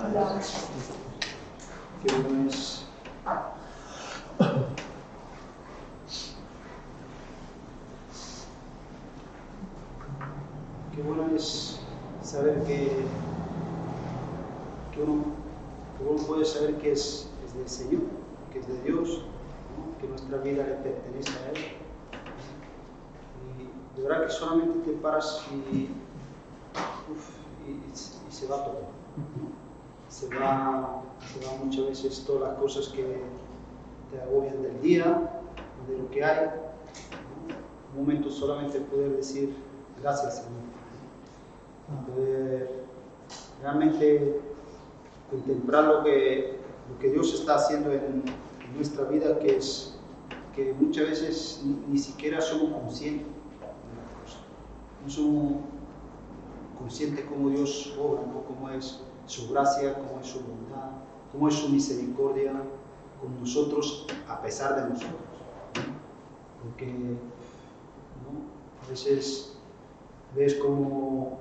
Qué bueno es saber que uno puede saber que es del Señor, que es de Dios, ¿no? Que nuestra vida le pertenece a Él. Y de verdad que solamente te paras y se va todo, ¿no? Se va muchas veces todas las cosas que te agobian del día, de lo que hay, ¿no? Un momento solamente poder decir gracias, Señor. Poder realmente contemplar lo que Dios está haciendo en nuestra vida, que muchas veces ni siquiera somos conscientes de las cosas. No somos conscientes cómo Dios obra, ¿no? Cómo es su gracia, cómo es su bondad, cómo es su misericordia con nosotros a pesar de nosotros, ¿no? Porque, ¿no? A veces ves como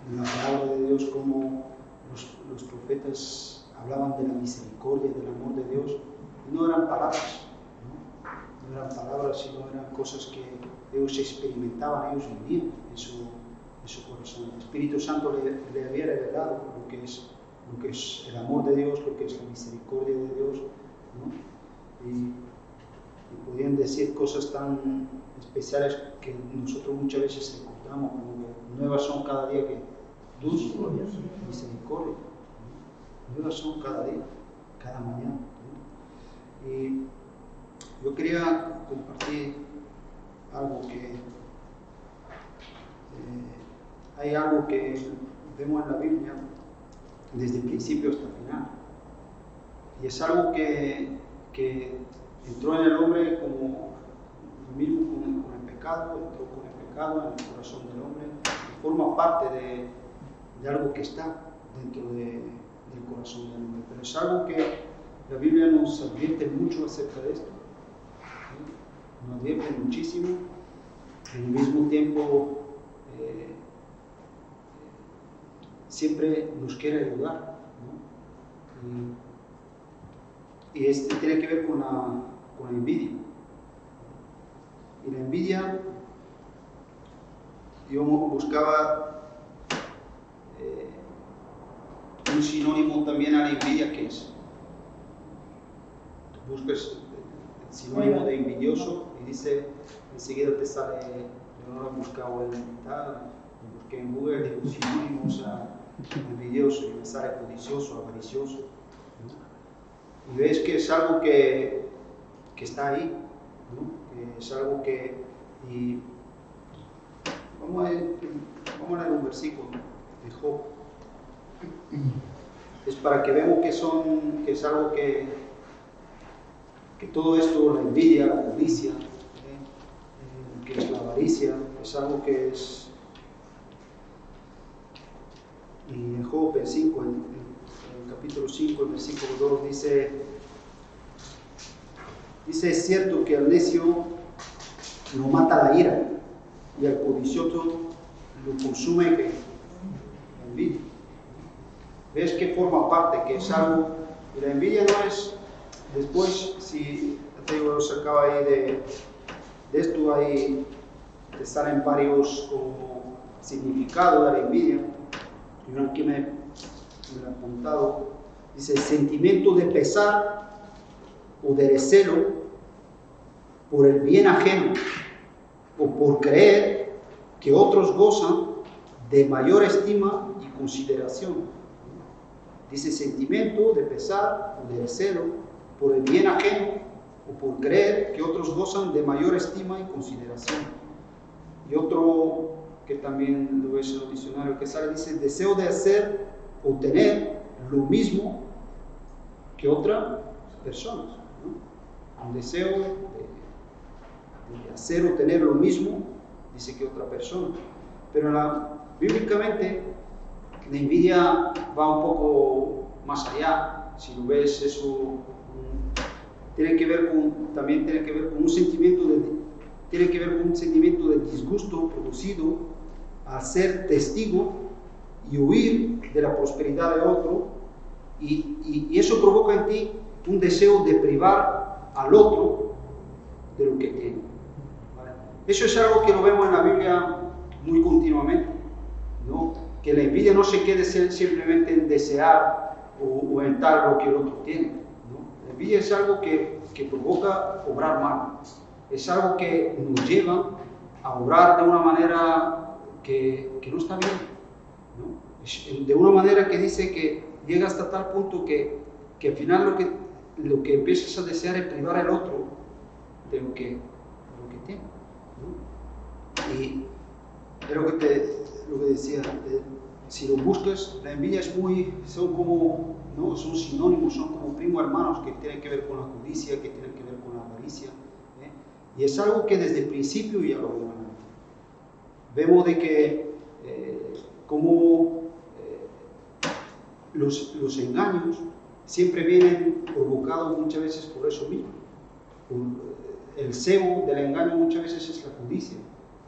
en la palabra de Dios, como los profetas hablaban de la misericordia, del amor de Dios, y no eran palabras, ¿no? No eran palabras, sino eran cosas que ellos experimentaban, ellos vivían en su corazón. El Espíritu Santo le había revelado lo que es el amor de Dios, lo que es la misericordia de Dios, ¿no? Y podían decir cosas tan especiales que nosotros muchas veces encontramos, como que nuevas son cada día que tus misericordia, ¿no? Nuevas son cada día, cada mañana, ¿no? Y yo quería compartir algo que hay algo que vemos en la Biblia desde el principio hasta el final, y es algo que entró en el hombre como lo mismo con el pecado, entró con el pecado en el corazón del hombre, y forma parte de algo que está dentro del corazón del hombre, pero es algo que la Biblia nos advierte mucho acerca de esto, ¿sí? Nos advierte muchísimo, y al mismo tiempo siempre nos quiere ayudar, ¿no? Y tiene que ver con la envidia. Y la envidia, yo buscaba un sinónimo también a la envidia, que es, buscas el sinónimo de envidioso y dice, enseguida te sale, yo no lo he buscado en tal, busqué en Google, digo sinónimos a envidioso, y me sale codicioso, avaricioso, ¿no? Y ves que es algo que está ahí, ¿no? Que es algo que, y vamos a leer un versículo de Job. Es para que veamos que es algo que todo esto, la envidia, la codicia, que es la avaricia, es algo que es. Y en Job 5, en el capítulo 5, el versículo 2, dice, es cierto que al necio lo mata la ira, y al codicioso lo consume la envidia. ¿Ves que forma parte, que es algo? Y la envidia no es, después, si te digo, sacaba ahí de esto, ahí te salen varios como significados de la envidia. Y uno aquí me lo he apuntado, dice, sentimiento de pesar o de recelo por el bien ajeno, o por creer que otros gozan de mayor estima y consideración. Dice sentimiento de pesar o de recelo por el bien ajeno, o por creer que otros gozan de mayor estima y consideración. Y otro que también lo ves en el diccionario que sale, dice deseo de hacer o tener lo mismo que otras personas, ¿no? Un deseo de hacer o tener lo mismo, dice que otra persona. Pero bíblicamente la envidia va un poco más allá. Si lo ves, eso también tiene que ver con un sentimiento de disgusto producido al ser testigo y huir de la prosperidad de otro, y eso provoca en ti un deseo de privar al otro de lo que tiene. ¿Vale? Eso es algo que lo vemos en la Biblia muy continuamente, ¿no? Que la envidia no se quede simplemente en desear o en tal lo que el otro tiene, ¿no? La envidia es algo que provoca obrar mal, es algo que nos lleva a obrar de una manera que no está bien, ¿no? De una manera que dice que llega hasta tal punto que al final lo que empiezas a desear es privar al otro de lo que tiene, ¿no? Y es lo que decía, si lo buscas, la envidia son como, ¿no? Son sinónimos, son como primos hermanos que tienen que ver con la codicia, que tienen que ver con la avaricia, ¿eh? Y es algo que desde el principio ya lo vemos. Vemos de que los engaños siempre vienen provocados muchas veces por eso mismo. El cebo del engaño muchas veces es la codicia,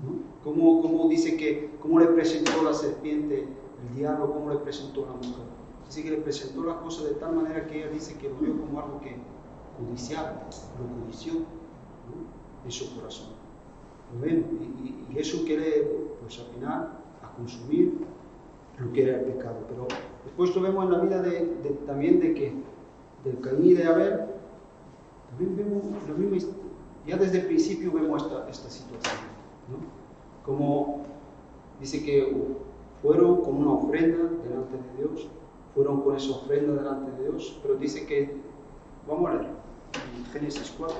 ¿no? Como dice que, cómo le presentó la serpiente, el diablo, cómo le presentó la mujer. Dice que le presentó las cosas de tal manera que ella dice que lo vio como algo que codiciaba, lo codició, ¿no? En su corazón. ¿Lo ven? Y eso quiere, pues al final, a consumir lo que era el pecado. Pero después lo vemos en la vida también de Caín y de Abel, también vemos lo mismo, ya desde el principio vemos esta situación, ¿no? Como dice que fueron con una ofrenda delante de Dios, fueron con esa ofrenda delante de Dios, pero dice que, vamos a leer, en Génesis 4,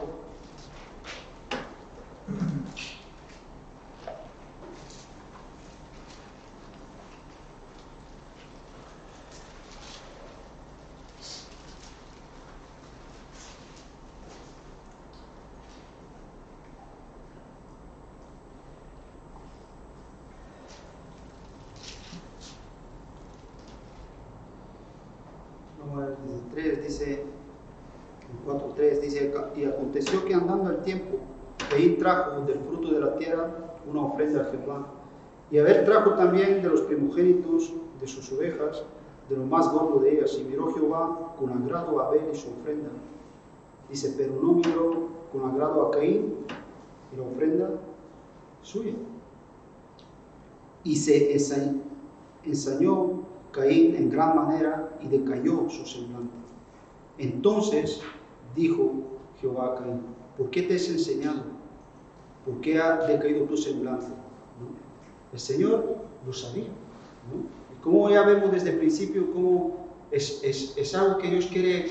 dice, en 4:3 dice, y aconteció que andando el tiempo, Caín trajo del fruto de la tierra una ofrenda a Jehová, y Abel trajo también de los primogénitos de sus ovejas, de lo más gordo de ellas, y miró Jehová con agrado a Abel y su ofrenda. Dice, pero no miró con agrado a Caín y la ofrenda suya. Y se ensañó Caín en gran manera y decayó su semblante. Entonces dijo Jehová a Caín, ¿por qué te has enseñado? ¿Por qué ha decaído tu semblante? ¿No? El Señor lo sabía, ¿no? Y como ya vemos desde el principio, cómo es algo que Dios quiere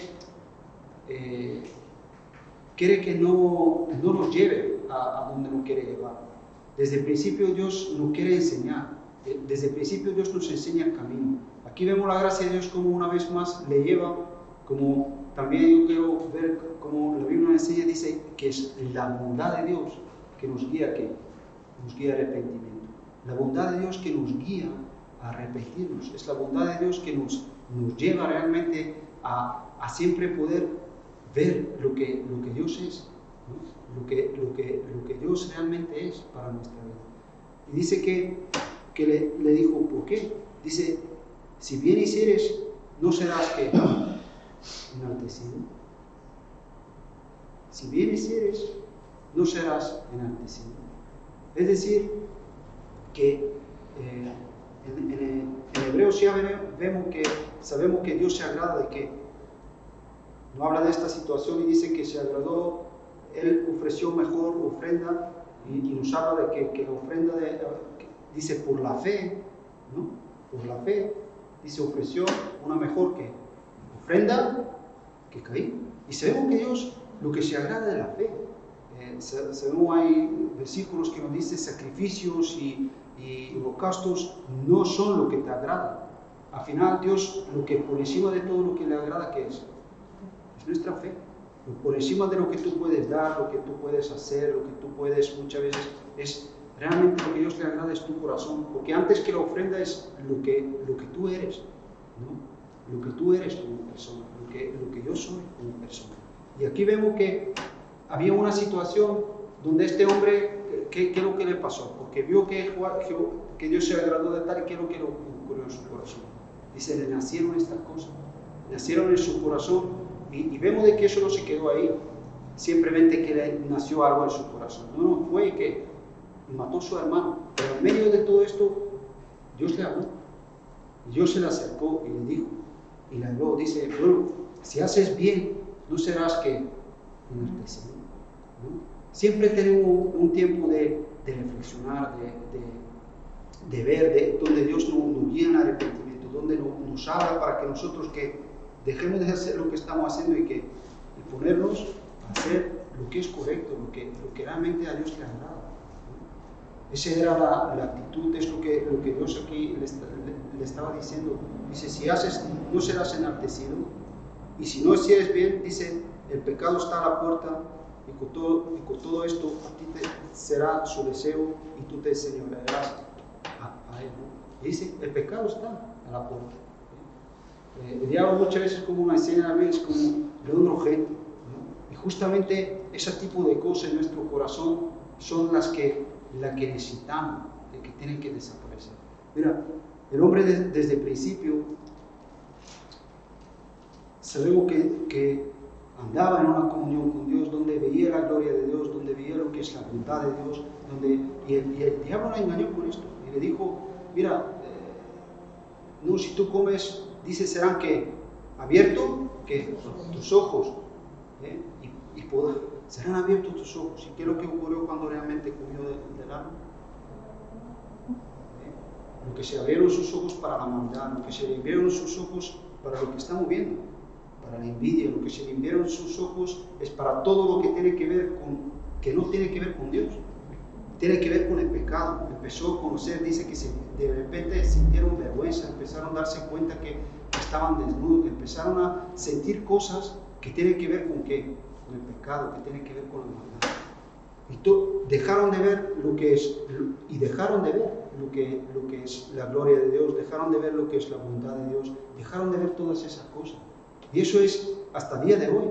que no nos lleve a donde nos quiere llevar. Desde el principio Dios nos quiere enseñar. Desde el principio Dios nos enseña el camino. Aquí vemos la gracia de Dios como una vez más le lleva, como también yo quiero ver como la Biblia nos enseña, dice que es la bondad de Dios que nos guía al arrepentimiento. La bondad de Dios que nos guía a arrepentirnos. Es la bondad de Dios que nos lleva realmente a siempre poder ver lo que Dios es, ¿no? Lo que Dios realmente es para nuestra vida. Y dice que le dijo, ¿por qué? Dice, si bien hicieres, no serás que enaltecido. Si bien hicieres, no serás enaltecido. Es decir, que en Hebreos ya sabemos que Dios se agrada de que no habla de esta situación y dice que se agradó, Él ofreció mejor ofrenda y nos habla de que la ofrenda dice por la fe, ¿no? Por la fe, dice ofreció una mejor ofrenda que Caín. Y sabemos que Dios lo que se agrada de la fe. Sabemos hay versículos que nos dicen sacrificios y holocaustos no son lo que te agrada. Al final Dios lo que por encima de todo lo que le agrada, ¿qué es? Es nuestra fe. Por encima de lo que tú puedes dar, lo que tú puedes hacer, lo que tú puedes muchas veces, es realmente lo que Dios le agrada es tu corazón, porque antes que la ofrenda es lo que tú eres, ¿no? Lo que tú eres como persona, lo que yo soy como persona. Y aquí vemos que había una situación donde este hombre, ¿qué es lo que le pasó? Porque vio que que Dios se agradó de tal, y ¿qué es lo que ocurrió en su corazón? Dice, le nacieron estas cosas, nacieron en su corazón, y vemos de que eso no se quedó ahí, simplemente que le nació algo en su corazón. No, fue que mató a su hermano, pero en medio de todo esto, Dios le habló, Dios se le acercó y le dijo, y le habló, dice, bueno, si haces bien, no serás que enaltecido, ¿no? Siempre tenemos un tiempo de reflexionar, de ver, donde Dios nos guía en arrepentimiento, donde nos habla para que nosotros que dejemos de hacer lo que estamos haciendo y ponernos a hacer lo que es correcto, lo que realmente a Dios le agrada, ¿no? Esa era la actitud, es lo que Dios aquí le estaba diciendo. Dice, si haces, no serás enaltecido, y si no hicieres bien, dice, el pecado está a la puerta, y con todo esto a ti será su deseo, y tú te señorearás a él, ¿no? Y dice, el pecado está a la puerta. El diablo muchas veces como una escena, es como de un objeto, ¿no? Y justamente ese tipo de cosas en nuestro corazón son las que necesitamos, de que tienen que desaparecer. Mira, el hombre desde el principio, sabemos que andaba en una comunión con Dios, donde veía la gloria de Dios, donde veía lo que es la voluntad de Dios, y el diablo la engañó con esto, y le dijo, mira, no, si tú comes, dice, serán que abiertos tus ojos, serán abiertos tus ojos. ¿Y qué es lo que ocurrió cuando realmente comió del árbol? Lo que se abrieron sus ojos para la maldad, lo que se le abrieron sus ojos para lo que estamos viendo, para la envidia, lo que se le abrieron sus ojos es para todo lo que tiene que ver que no tiene que ver con Dios, tiene que ver con el pecado. Empezó a conocer, dice que de repente sintieron vergüenza, empezaron a darse cuenta que estaban desnudos, empezaron a sentir cosas que tienen que ver con ¿qué? Con el pecado, que tienen que ver con la maldad. Y dejaron de ver lo que es, y dejaron de ver lo que es la gloria de Dios, dejaron de ver lo que es la bondad de Dios, dejaron de ver todas esas cosas. Y eso es hasta el día de hoy,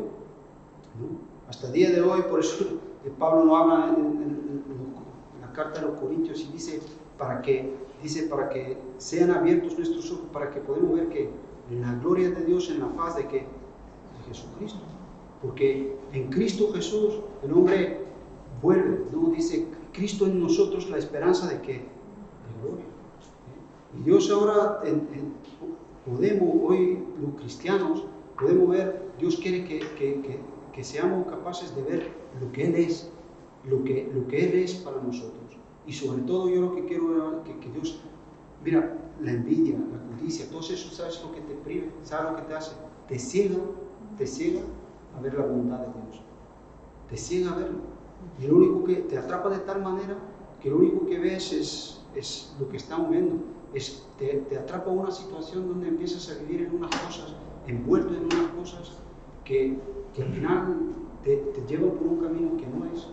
¿no? Hasta el día de hoy, por eso Pablo no habla en la carta de los Corintios y dice para que sean abiertos nuestros ojos, para que podamos ver que la gloria de Dios en la faz de Jesucristo. Porque en Cristo Jesús el hombre vuelve, ¿no? Dice Cristo en nosotros la esperanza de gloria. Y Dios ahora podemos, hoy los cristianos, podemos ver, Dios quiere que seamos capaces de ver lo que Él es, lo que Él es para nosotros. Y sobre todo yo lo que quiero es que Dios, mira, la envidia, la codicia, todo eso, ¿sabes lo que te prive? ¿Sabes lo que te hace? Te ciega a ver la bondad de Dios. Te ciega a verlo. Y lo único que te atrapa de tal manera que lo único que ves es lo que estamos viendo. Te atrapa una situación donde empiezas a vivir en unas cosas, envuelto en unas cosas que al final te llevan por un camino que no es.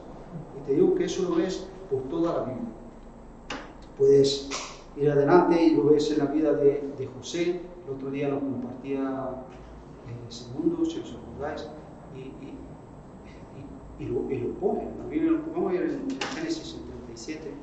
Y te digo que eso lo ves por toda la Biblia. Puedes ir adelante y lo ves en la vida de José. El otro día lo compartía Segundo, si os acordáis, y lo pone. La Biblia lo vamos a ir en Génesis 37.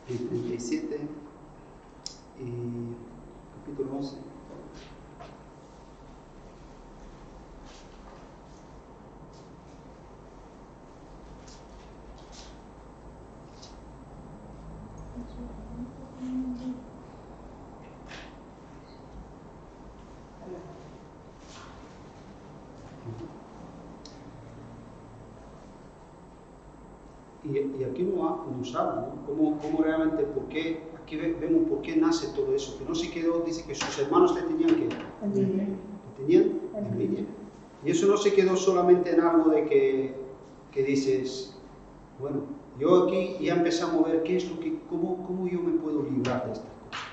El 37 y capítulo 11. Y aquí nos habla, ¿no? Cómo realmente, por qué, aquí vemos por qué nace todo eso, que no se quedó, dice que sus hermanos le tenían envidia. Y eso no se quedó solamente en algo de que dices, bueno, yo aquí ya empezamos a ver qué es cómo yo me puedo librar de estas cosas.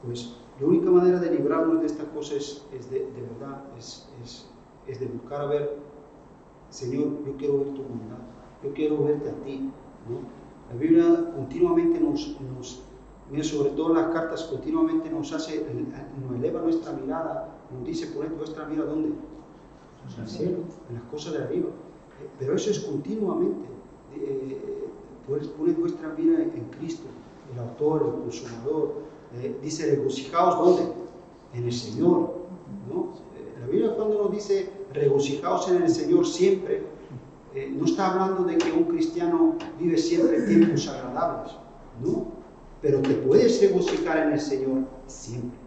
Pues la única manera de librarnos de esta cosa es de verdad, es de buscar a ver, Señor, yo quiero ver tu bondad, yo quiero verte a ti, ¿no? La Biblia continuamente mira, sobre todo en las cartas, continuamente nos eleva nuestra mirada, nos dice, poned vuestra mirada, ¿dónde? En el cielo, en las cosas de arriba. Pero eso es continuamente. Poned vuestra mirada en Cristo, el autor, el consumador. Dice, regocijaos, ¿dónde? En el Señor, ¿no? La Biblia cuando nos dice, regocijaos en el Señor siempre, no está hablando de que un cristiano vive siempre tiempos agradables, ¿no? Pero te puedes regocijar en el Señor siempre.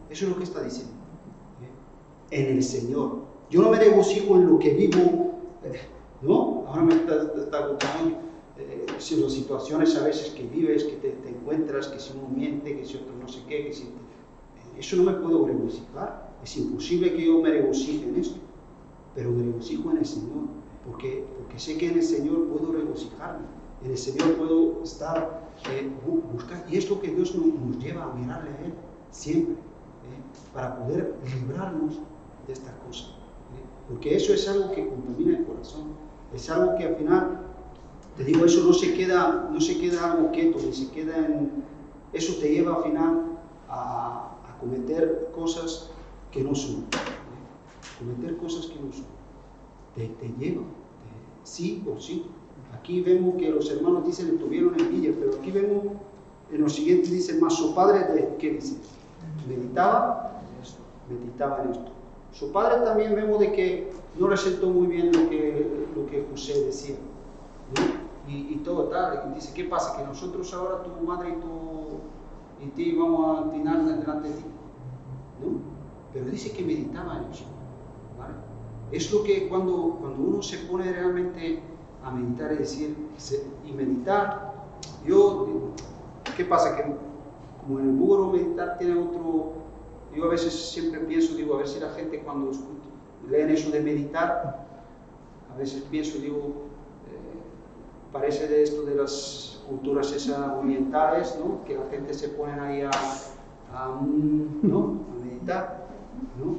Eso es lo que está diciendo. En el Señor. Yo no me regocijo en lo que vivo, ¿no? Ahora me está contando si las situaciones a veces que vives, que te encuentras, que si uno miente, que si otro no sé qué, que si eso no me puedo regocijar. Es imposible que yo me regocije en esto, pero me regocijo en el Señor, porque sé que en el Señor puedo regocijarme, en el Señor puedo estar, buscar, y es lo que Dios nos lleva a mirarle a Él siempre, para poder librarnos de esta cosa, porque eso es algo que contamina el corazón, es algo que al final, te digo, eso no se queda algo quieto, ni se queda eso te lleva al final a cometer cosas que no son, cometer cosas que no son, te lleva, sí o sí. Aquí vemos que los hermanos dicen que tuvieron envidia, pero aquí vemos en los siguientes dice, más su padre, ¿qué dice? Meditaba en esto. Su padre también vemos de que no le sentó muy bien lo que José decía, ¿no? Y todo tal, y dice, ¿qué pasa? Que nosotros ahora tu madre y ti vamos a atinar delante de ti, ¿no? Pero dice que meditaba en eso, ¿vale? Es lo que cuando uno se pone realmente a meditar y meditar, ¿qué pasa? Que como en el búho meditar tiene otro, yo a veces siempre pienso, digo, a ver si la gente cuando leen eso de meditar, a veces pienso, digo, parece de esto de las culturas esas orientales, ¿no? Que la gente se pone ahí a meditar, ¿no?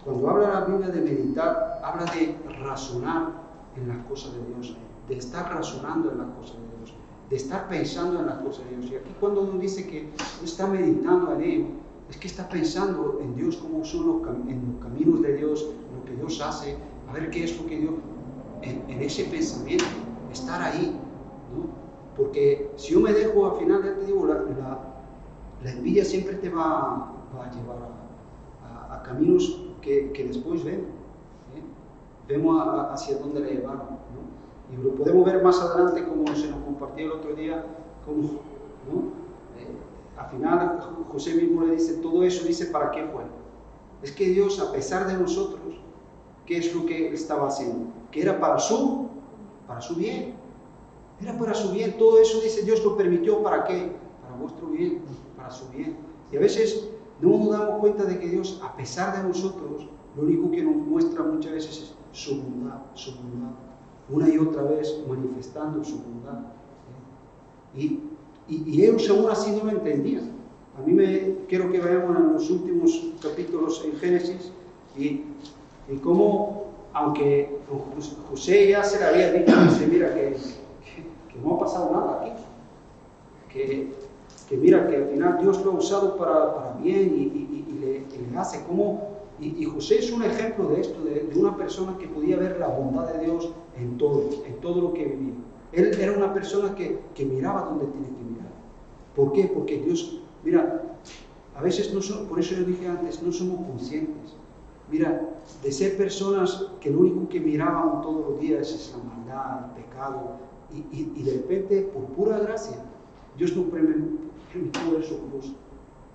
Cuando habla la Biblia de meditar, habla de razonar en las cosas de Dios, de estar razonando en las cosas de Dios, de estar pensando en las cosas de Dios. Y aquí cuando uno dice que está meditando en ello, es que está pensando en Dios, cómo son en los caminos de Dios, lo que Dios hace, a ver qué es lo que Dios, en ese pensamiento, estar ahí, ¿no? Porque si yo me dejo, al final, ya te digo, la envidia siempre te va a llevar a caminos que después vemos hacia dónde le llevaron, ¿no? Y lo podemos ver más adelante, como se nos compartió el otro día, como, ¿no? Al final José mismo le dice, todo eso dice, ¿para qué fue? Es que Dios, a pesar de nosotros, ¿qué es lo que estaba haciendo? Que era para su bien, era para su bien, todo eso dice, Dios lo permitió, ¿para qué? Para vuestro bien, para su bien. Y a veces no nos damos cuenta de que Dios, a pesar de nosotros, lo único que nos muestra muchas veces es su bondad, una y otra vez manifestando su bondad. Y ellos aún así no lo entendían. A mí quiero que veamos en los últimos capítulos en Génesis y cómo, aunque José ya se le había dicho, dice, mira que no ha pasado nada aquí, que mira que al final Dios lo ha usado para bien y le hace como, y José es un ejemplo de esto, de una persona que podía ver la bondad de Dios en todo lo que vivía. Él era una persona que miraba donde tiene que mirar. ¿Por qué? Porque Dios, mira, a veces por eso yo dije antes, no somos conscientes. Mira, de ser personas que lo único que miraban todos los días es la maldad, el pecado, y de repente, por pura gracia, Dios nos permitió ver su cruz,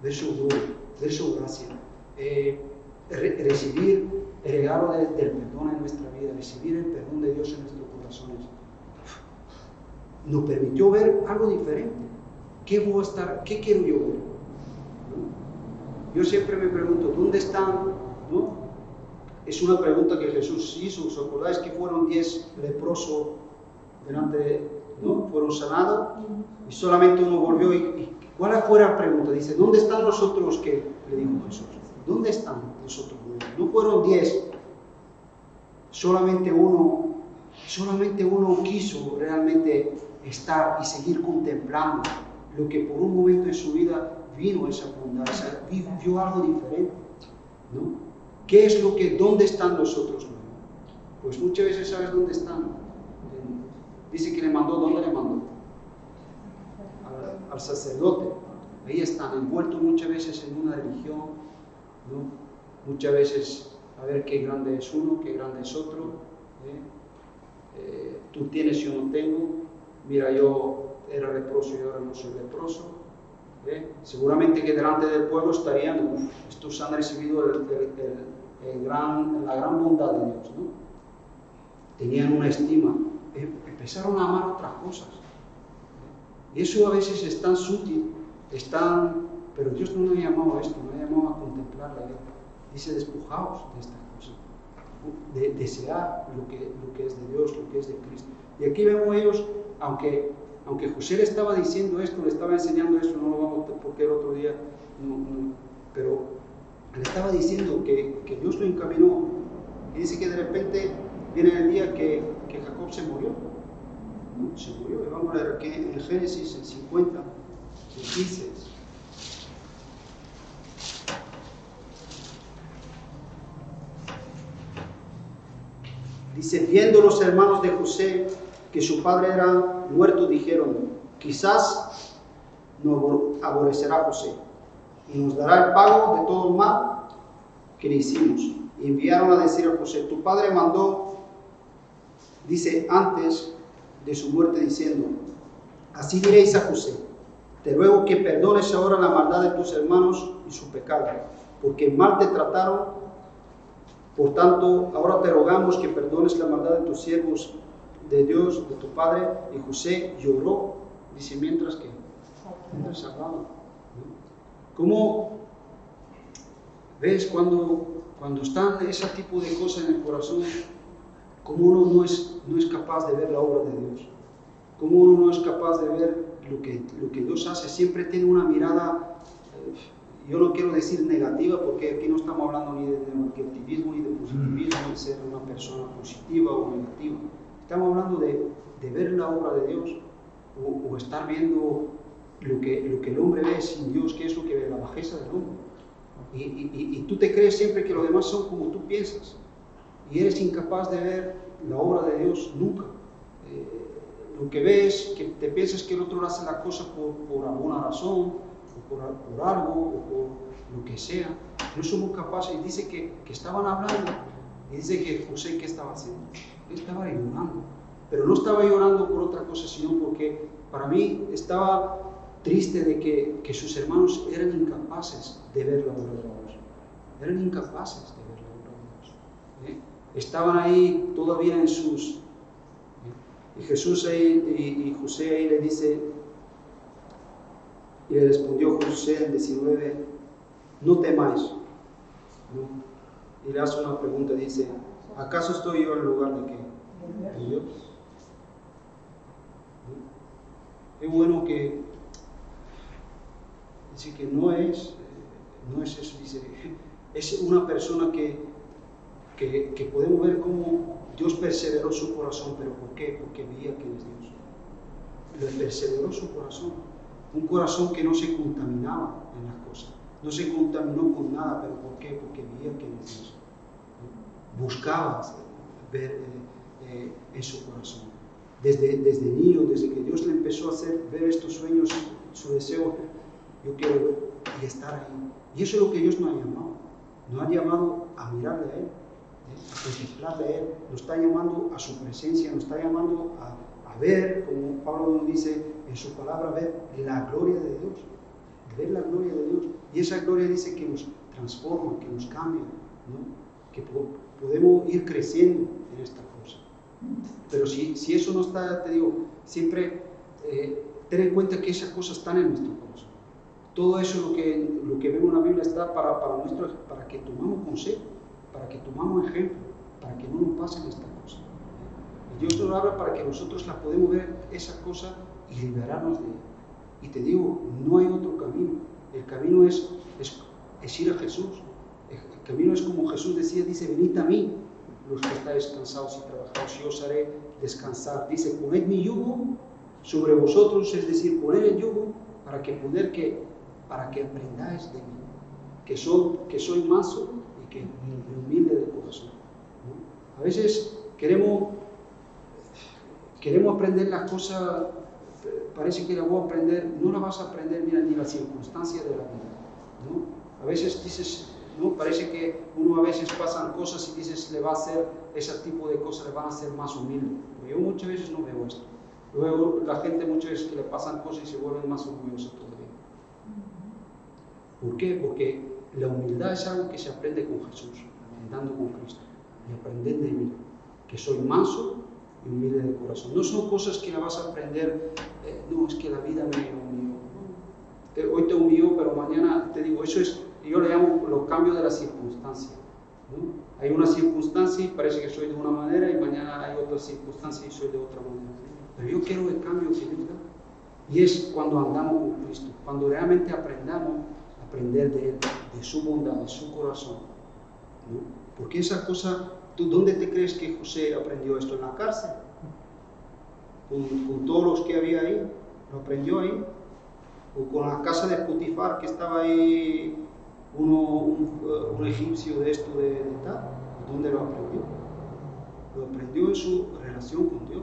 ver su gloria, ver su gracia, recibir el regalo del perdón en nuestra vida, recibir el perdón de Dios en nuestros corazones. Nos permitió ver algo diferente. ¿Qué quiero yo ver? ¿No? Yo siempre me pregunto, ¿dónde están? ¿No? Es una pregunta que Jesús hizo. ¿Os acordáis que fueron 10 leprosos delante de, ¿no? Fueron sanados y solamente uno volvió y ¿Cuál fue la pregunta? Dice, ¿dónde están los otros que le dijo Jesús? ¿Dónde están los otros 9? No fueron 10, solamente uno quiso realmente estar y seguir contemplando lo que por un momento en su vida vino esa abundancia, vio algo diferente, ¿no? ¿Qué es lo que, dónde están los otros 9? Pues muchas veces sabes dónde están. Dice que le mandó, ¿dónde le mandó? Al sacerdote. Ahí están, envueltos muchas veces en una religión, ¿no? Muchas veces a ver qué grande es uno, qué grande es otro. Tú tienes, yo no tengo. Mira, yo era leproso y ahora no soy leproso. Seguramente que delante del pueblo estarían, estos han recibido la gran bondad de Dios, ¿no? Tenían una estima. Empezaron a amar otras cosas. Y eso a veces es tan sutil, pero Dios no nos ha llamado a esto, nos ha llamado a contemplarla. Dice, despojaos de estas cosas, de desear lo que es de Dios, lo que es de Cristo. Y aquí vemos ellos, aunque José le estaba diciendo esto, le estaba enseñando esto, no lo vamos a porque el otro día, pero le estaba diciendo que Dios lo encaminó. Y dice que de repente viene el día que Jacob se murió. Se murió. Y vamos a leer aquí en Génesis, en 50, en 15. Dice, viendo los hermanos de José que su padre era muerto, dijeron, quizás nos aborrecerá José y nos dará el pago de todo el mal que le hicimos. Y enviaron a decir a José, tu padre mandó, dice, antes de su muerte, diciendo, así diréis a José, te ruego que perdones ahora la maldad de tus hermanos y su pecado, porque mal te trataron. Por tanto, ahora te rogamos que perdones la maldad de tus siervos, de Dios, de tu padre. Y José lloró, dice, mientras hablaba, ¿no? ¿Cómo ves cuando están ese tipo de cosas en el corazón? ¿Cómo uno no es capaz de ver la obra de Dios? ¿Cómo uno no es capaz de ver lo que Dios hace? Siempre tiene una mirada, yo no quiero decir negativa, porque aquí no estamos hablando ni de negativismo ni de positivismo, de ser una persona positiva o negativa. Estamos hablando de ver la obra de Dios o estar viendo lo que el hombre ve sin Dios, que es lo que ve, la bajeza del hombre. Y tú te crees siempre que los demás son como tú piensas. Y eres incapaz de ver la obra de Dios nunca. Lo que ves, que te piensas que el otro hace la cosa por alguna razón, o por algo, o por lo que sea. No somos capaces. Y dice que estaban hablando, y dice que José, ¿qué estaba haciendo? Él estaba llorando. Pero no estaba llorando por otra cosa, sino porque para mí estaba triste de que sus hermanos eran incapaces de ver la obra de Dios. Eran incapaces de ver la obra de Dios. Estaban ahí todavía en sus... Y Jesús ahí, y José ahí le dice, y le respondió José en 19, no temáis. ¿No? Y le hace una pregunta, dice, ¿acaso estoy yo en lugar de qué? ¿De Dios? ¿No? Es bueno que, dice que no es eso, dice, es una persona que podemos ver cómo Dios perseveró su corazón, pero ¿por qué? Porque veía quién es Dios. Le perseveró su corazón, un corazón que no se contaminaba en las cosas, no se contaminó con nada, pero ¿por qué? Porque veía quién es Dios. Buscaba ver en su corazón. Desde niño, desde que Dios le empezó a hacer ver estos sueños, su deseo, yo quiero ver y estar ahí. Y eso es lo que Dios nos ha llamado. Nos ha llamado a mirarle a Él, a contemplarle a Él. Nos está llamando a su presencia, nos está llamando a ver, como Pablo nos dice en su palabra, ver la gloria de Dios. Ver la gloria de Dios. Y esa gloria dice que nos transforma, que nos cambia, ¿no? Que podemos ir creciendo en esta cosa. Pero si eso no está, te digo, siempre ten en cuenta que esas cosas están en nuestro corazón. Todo eso lo que vemos en la Biblia está para que tomamos consejo, para que tomamos ejemplo, para que no nos pasen estas cosas. Y Dios nos habla para que nosotros las podemos ver, esa cosa, y liberarnos de ella. Y te digo, no hay otro camino. El camino es ir a Jesús. El camino es como Jesús decía, dice, venid a mí, los que estáis cansados y trabajados, y os haré descansar. Dice, poned mi yugo sobre vosotros, es decir, poned el yugo para que aprendáis de mí, que soy manso y que humilde de corazón, ¿no? A veces queremos aprender las cosas, parece que la voy a aprender, no la vas a aprender, mira, ni las circunstancias de la vida, ¿no? A veces dices, no, parece que uno a veces pasan cosas y dices, le va a hacer ese tipo de cosas, le van a hacer más humilde. Pero yo muchas veces no veo esto. Luego la gente muchas veces que le pasan cosas y se vuelven más orgullosos todavía. ¿Por qué? Porque la humildad es algo que se aprende con Jesús, andando con Cristo. Y aprender de mí, que soy manso y humilde de corazón. No son cosas que la vas a aprender, no, es que la vida me humilló. Hoy te humilló, pero mañana te digo, eso es, yo le llamo los cambios de la circunstancia, ¿no? Hay una circunstancia y parece que soy de una manera y mañana hay otra circunstancia y soy de otra manera. Pero yo quiero el cambio que Dios da. Y es cuando andamos con Cristo, cuando realmente aprendamos a aprender de Él, de su bondad, de su corazón, ¿no? Porque esa cosa, ¿tú dónde te crees que José aprendió esto? ¿En la cárcel? ¿Con todos los que había ahí? ¿Lo aprendió ahí? ¿O con la casa de Potifar que estaba ahí un egipcio de esto de tal? ¿Dónde lo aprendió? Lo aprendió en su relación con Dios.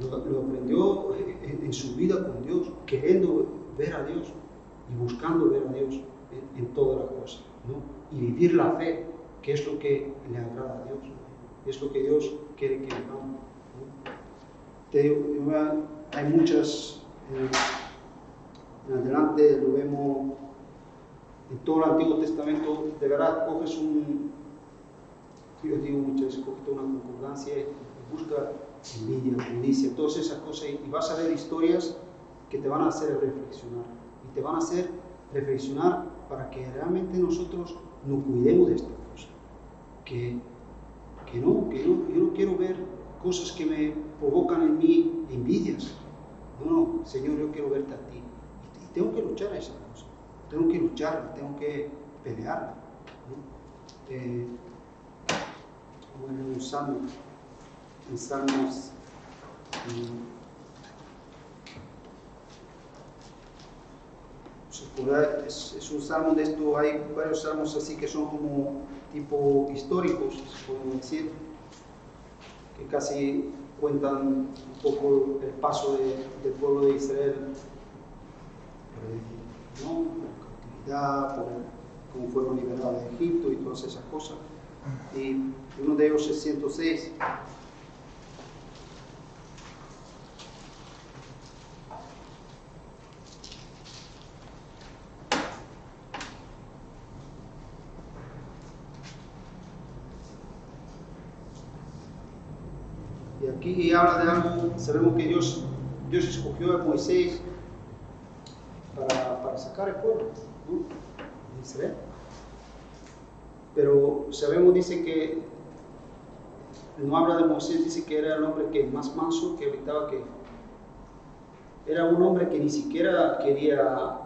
Lo aprendió en su vida con Dios, queriendo ver a Dios y buscando ver a Dios en todas las cosas, ¿no? Y vivir la fe, que es lo que le agrada a Dios, es lo que Dios quiere que hagamos, ¿no? Te digo, hay muchas, en adelante lo vemos en todo el Antiguo Testamento. De verdad, coges yo digo muchas veces, coges una concordancia y busca envidia, codicia, todas esas cosas, y vas a ver historias que te van a hacer reflexionar, y te van a hacer reflexionar para que realmente nosotros nos cuidemos de esta cosa, que yo no quiero ver cosas que me provocan en mí envidias. No, Señor, yo quiero verte a ti, y tengo que luchar a esa cosa, tengo que lucharla, tengo que pelearla, ¿no? Bueno, en Salmos, es un salmo de esto, hay varios salmos así que son como tipo históricos, podemos decir, que casi cuentan un poco el paso del pueblo de Israel, ¿no? Por la cautividad, cómo fueron liberados de Egipto y todas esas cosas. Y uno de ellos es 106. Y aquí habla de algo. Sabemos que Dios escogió a Moisés para sacar el pueblo, ¿no? De Israel. Pero sabemos, dice que no habla de Moisés, dice que era el hombre que más manso, que evitaba, que era un hombre que ni siquiera quería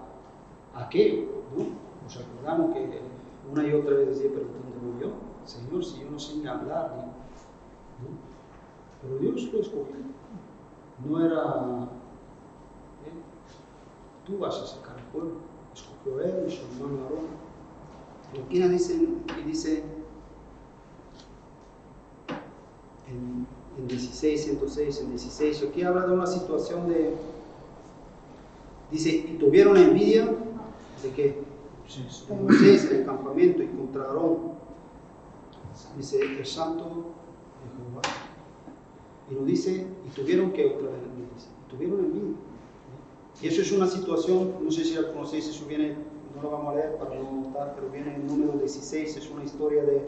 aquello, ¿no? Nos acordamos que una y otra vez decía, pero ¿dónde voy yo? Señor, si yo no sé ni hablar, ¿no? Pero Dios lo escogió. No era, tú vas a sacar el pueblo. Escogió él y su hermano Aarón. Y aquí dice en 16, 106, en 16, aquí habla de una situación dice, y tuvieron envidia de que Moisés en el campamento y contra Aarón, dice, el santo de Jehová. Y lo dice, y tuvieron que otra vez, dice, y tuvieron envidia. Y eso es una situación, no sé si la conocéis, eso viene, no lo vamos a leer para no notar, pero viene en el número 16, es una historia de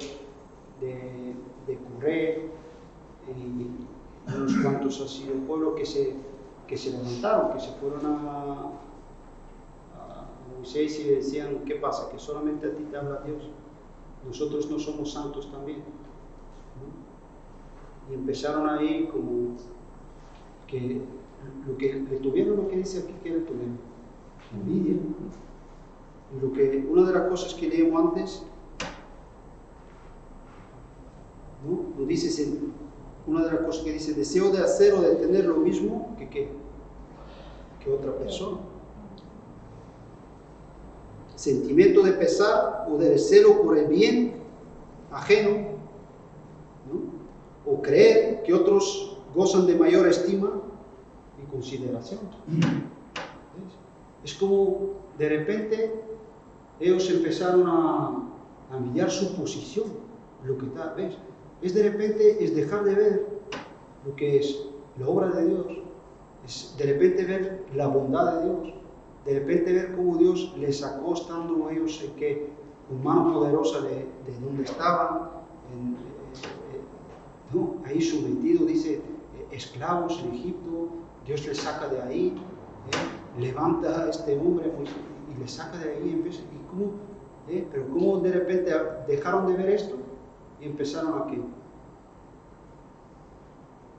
Coré y unos cuantos así del pueblo que se levantaron, que se fueron a Moisés y le decían, ¿qué pasa? Que solamente a ti te habla Dios, nosotros no somos santos también, ¿no? Y empezaron ahí como que lo que le tuvieron, lo que dice aquí que le tuvieron, envidia. Una de las cosas que leímos antes, ¿no? Lo dice, una de las cosas que dice, deseo de hacer o de tener lo mismo que otra persona. Sentimiento de pesar o de celo por el bien ajeno, ¿no? O creer que otros gozan de mayor estima y consideración. ¿Ves? Es como de repente ellos empezaron a mirar su posición, lo que está, ¿ves? Es de repente, es dejar de ver lo que es la obra de Dios, es de repente ver la bondad de Dios, de repente ver cómo Dios les sacó estando ellos con mano poderosa de donde estaban, no, ahí sometidos, dice, esclavos en Egipto, Dios les saca de ahí, levanta a este hombre y les saca de ahí, y cómo, pero cómo de repente dejaron de ver esto y empezaron aquí.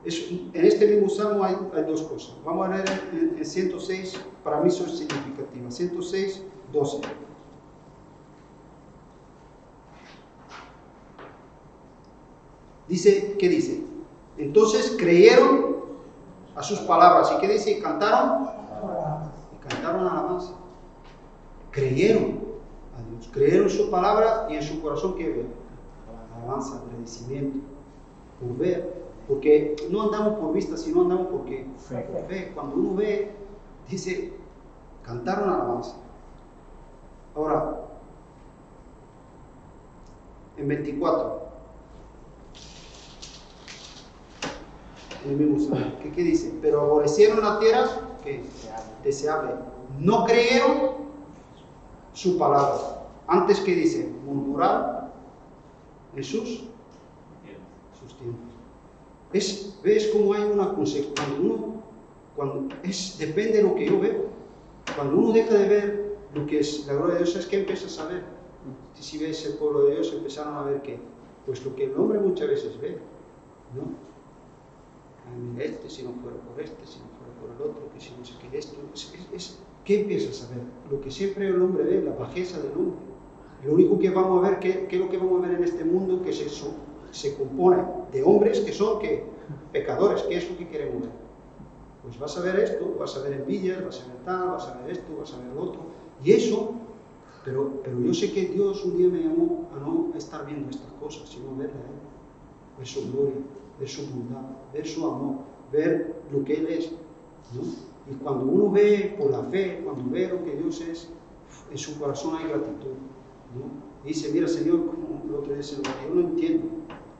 En este mismo salmo hay dos cosas. Vamos a ver en 106, para mí son significativas. 106, 12. Dice, ¿qué dice? Entonces creyeron a sus palabras. ¿Y qué dice? Y cantaron alabanza. Creyeron a Dios. Creyeron en su palabra y en su corazón, ¿qué ve? Alabanza, agradecimiento, por ver. Porque no andamos por vista, sino andamos por qué? Por fe. Cuando uno ve, dice, cantaron alabanza. Ahora, en 24, en el mismo salmo, ¿qué dice? Pero aborrecieron la tierra, ¿qué? Deseable. No creyeron su palabra. Antes, ¿qué dice? Murmurar en sus tiempos. ¿Ves cómo hay una consecuencia? Depende de lo que yo veo. Cuando uno deja de ver lo que es la gloria de Dios, es que empiezas a ver. Si ves el pueblo de Dios, empezaron a ver que, pues lo que el hombre muchas veces ve, ¿no? Ay, mira si no fuera por si no fuera por el otro, que si no sé qué, esto, ¿qué empiezas a ver? Lo que siempre el hombre ve, la bajeza del hombre. Lo único que vamos a ver, ¿qué es lo que vamos a ver en este mundo? Que se compone de hombres que son pecadores. ¿Qué es lo que queremos ver? Pues vas a ver esto, vas a ver envidias, vas a ver tal, vas a ver esto, vas a ver lo otro. Y eso, pero yo sé que Dios un día me llamó a no estar viendo estas cosas, sino verle a Él, ver su gloria, ver su bondad, ver su amor, ver lo que Él es, ¿no? Y cuando uno ve por la fe, cuando ve lo que Dios es, en su corazón hay gratitud, ¿no? Y dice, mira Señor, como el otro día se lo dije, yo no entiendo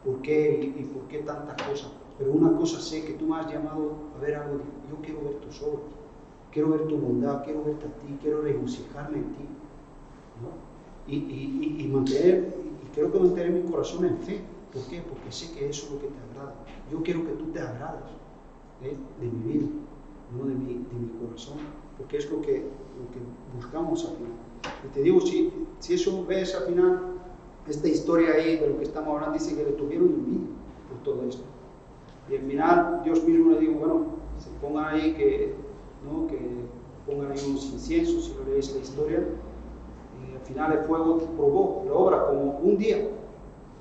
por qué y por qué tantas cosas, pero una cosa sé, que tú me has llamado a ver algo, yo quiero ver tus obras, quiero ver tu bondad, quiero verte a ti, quiero regocijarme en ti, ¿no? Y quiero que mantener mi corazón en fe. ¿Por qué? Porque sé que eso es lo que te agrada. Yo quiero que tú te agrades de mi vida, no de mi corazón, porque es lo que buscamos al final. Y te digo, si eso ves al final, esta historia ahí de lo que estamos hablando, dice que le tuvieron envidia por todo esto. Y al final, Dios mismo le dijo, bueno, se pongan ahí que pongan ahí unos inciensos, si lo leéis la historia. Y al final el fuego probó la obra como un día.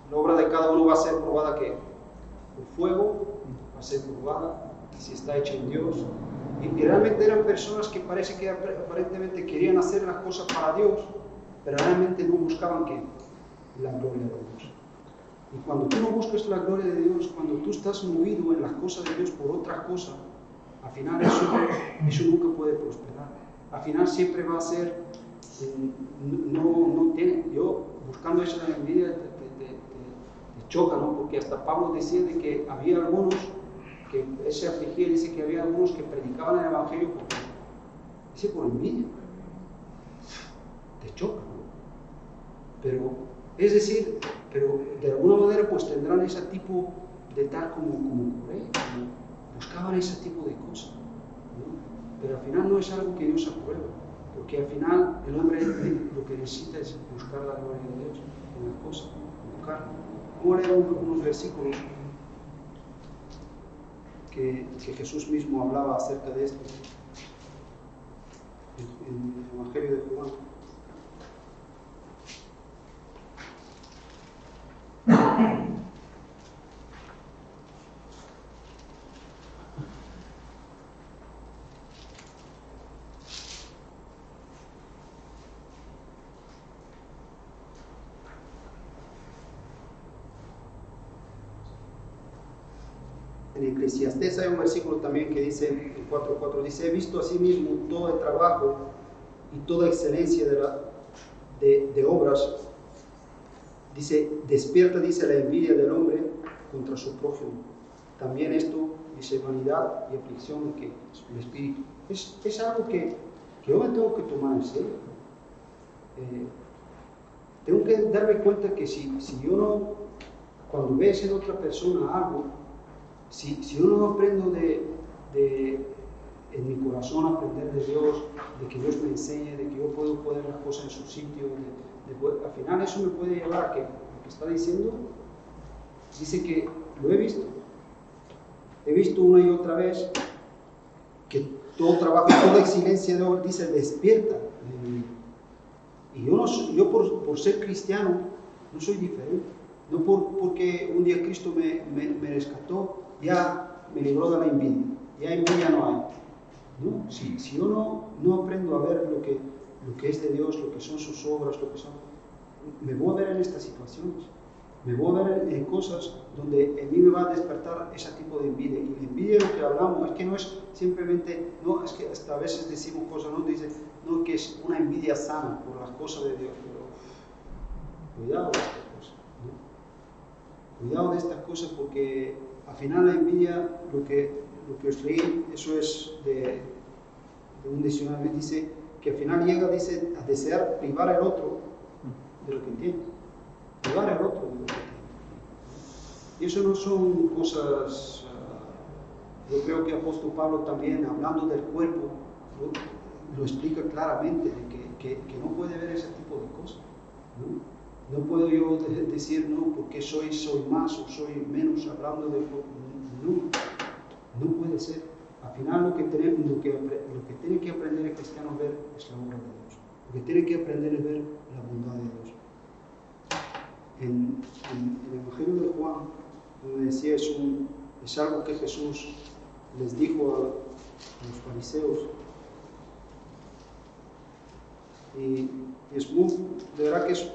La obra de cada uno va a ser probada ¿qué? El fuego va a ser probada, si está hecha en Dios. Y realmente eran personas que parece que aparentemente querían hacer las cosas para Dios, pero realmente no buscaban ¿qué? La gloria de Dios. Y cuando tú no buscas la gloria de Dios, cuando tú estás movido en las cosas de Dios por otras cosas, al final eso nunca puede prosperar. Al final siempre va a ser, no tiene, yo buscando esa envidia te choca, ¿no? Porque hasta Pablo decía de que había algunos que se afligía, dice que había algunos que predicaban el Evangelio por envidia. Te choca, ¿no? Pero, es decir, pero de alguna manera pues tendrán ese tipo de tal como Coré, buscaban ese tipo de cosas, ¿no? Pero al final no es algo que Dios aprueba, porque al final el hombre lo que necesita es buscar la gloria de Dios en las cosas, buscar. Vamos a leer unos versículos que Jesús mismo hablaba acerca de esto en el Evangelio de Juan. En Eclesiastés hay un versículo también que dice, en 4:4, dice: he visto asimismo todo el trabajo y toda excelencia de obras. Dice, despierta, dice, la envidia del hombre contra su prójimo. También esto, dice, vanidad y aflicción que el espíritu. Es algo que yo me tengo que tomar en serio. Tengo que darme cuenta que si yo no, cuando ves en otra persona algo, si yo no aprendo en mi corazón aprender de Dios, de que Dios me enseñe, de que yo puedo poner las cosas en su sitio, al final eso me puede llevar a que lo que está diciendo, dice que lo he visto una y otra vez, que todo trabajo, toda excelencia de obra, dice, despierta. Y yo por ser cristiano no soy diferente, no porque un día Cristo me rescató, ya me libró de la envidia, ya envidia no hay. ¿No? Si yo no aprendo a ver lo que es de Dios, lo que son sus obras, me voy a ver en estas situaciones, me voy a ver en cosas donde en mí me va a despertar ese tipo de envidia. Y la envidia, lo que hablamos, es que no es simplemente, no, es que hasta a veces decimos cosas, no, dice, no, que es una envidia sana por las cosas de Dios, pero cuidado de estas cosas, ¿no? Cuidado de estas cosas, porque al final la envidia, lo que os leí, eso es de un diccionario, dice que al final llega, dice, a desear privar al otro de lo que tiene. Privar al otro de lo que tiene. Y eso no son cosas, yo creo que el apóstol Pablo también, hablando del cuerpo, lo explica claramente, de que no puede ver ese tipo de cosas, ¿no? No puedo yo decir, no, porque soy más o soy menos, hablando de... No puede ser. Al final lo que tiene que aprender el cristiano a ver es la obra de Dios. Lo que tiene que aprender es ver la bondad de Dios. En el Evangelio de Juan, como decía, es algo que Jesús les dijo a los fariseos. Y es de verdad que es,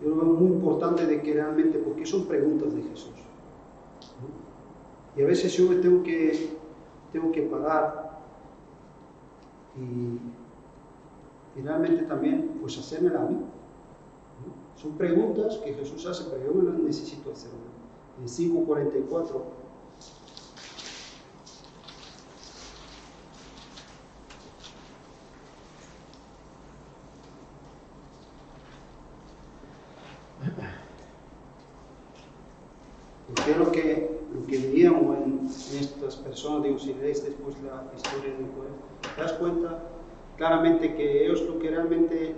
yo lo veo muy importante de que realmente, porque son preguntas de Jesús, ¿no? Y a veces yo me tengo que parar y realmente también pues hacérmela a mí, ¿no? Son preguntas que Jesús hace, pero yo me las necesito hacer. En 5:44 porque lo que veíamos en estas personas, digo, si lees después la historia de Nicodemo, te das cuenta claramente que ellos lo que realmente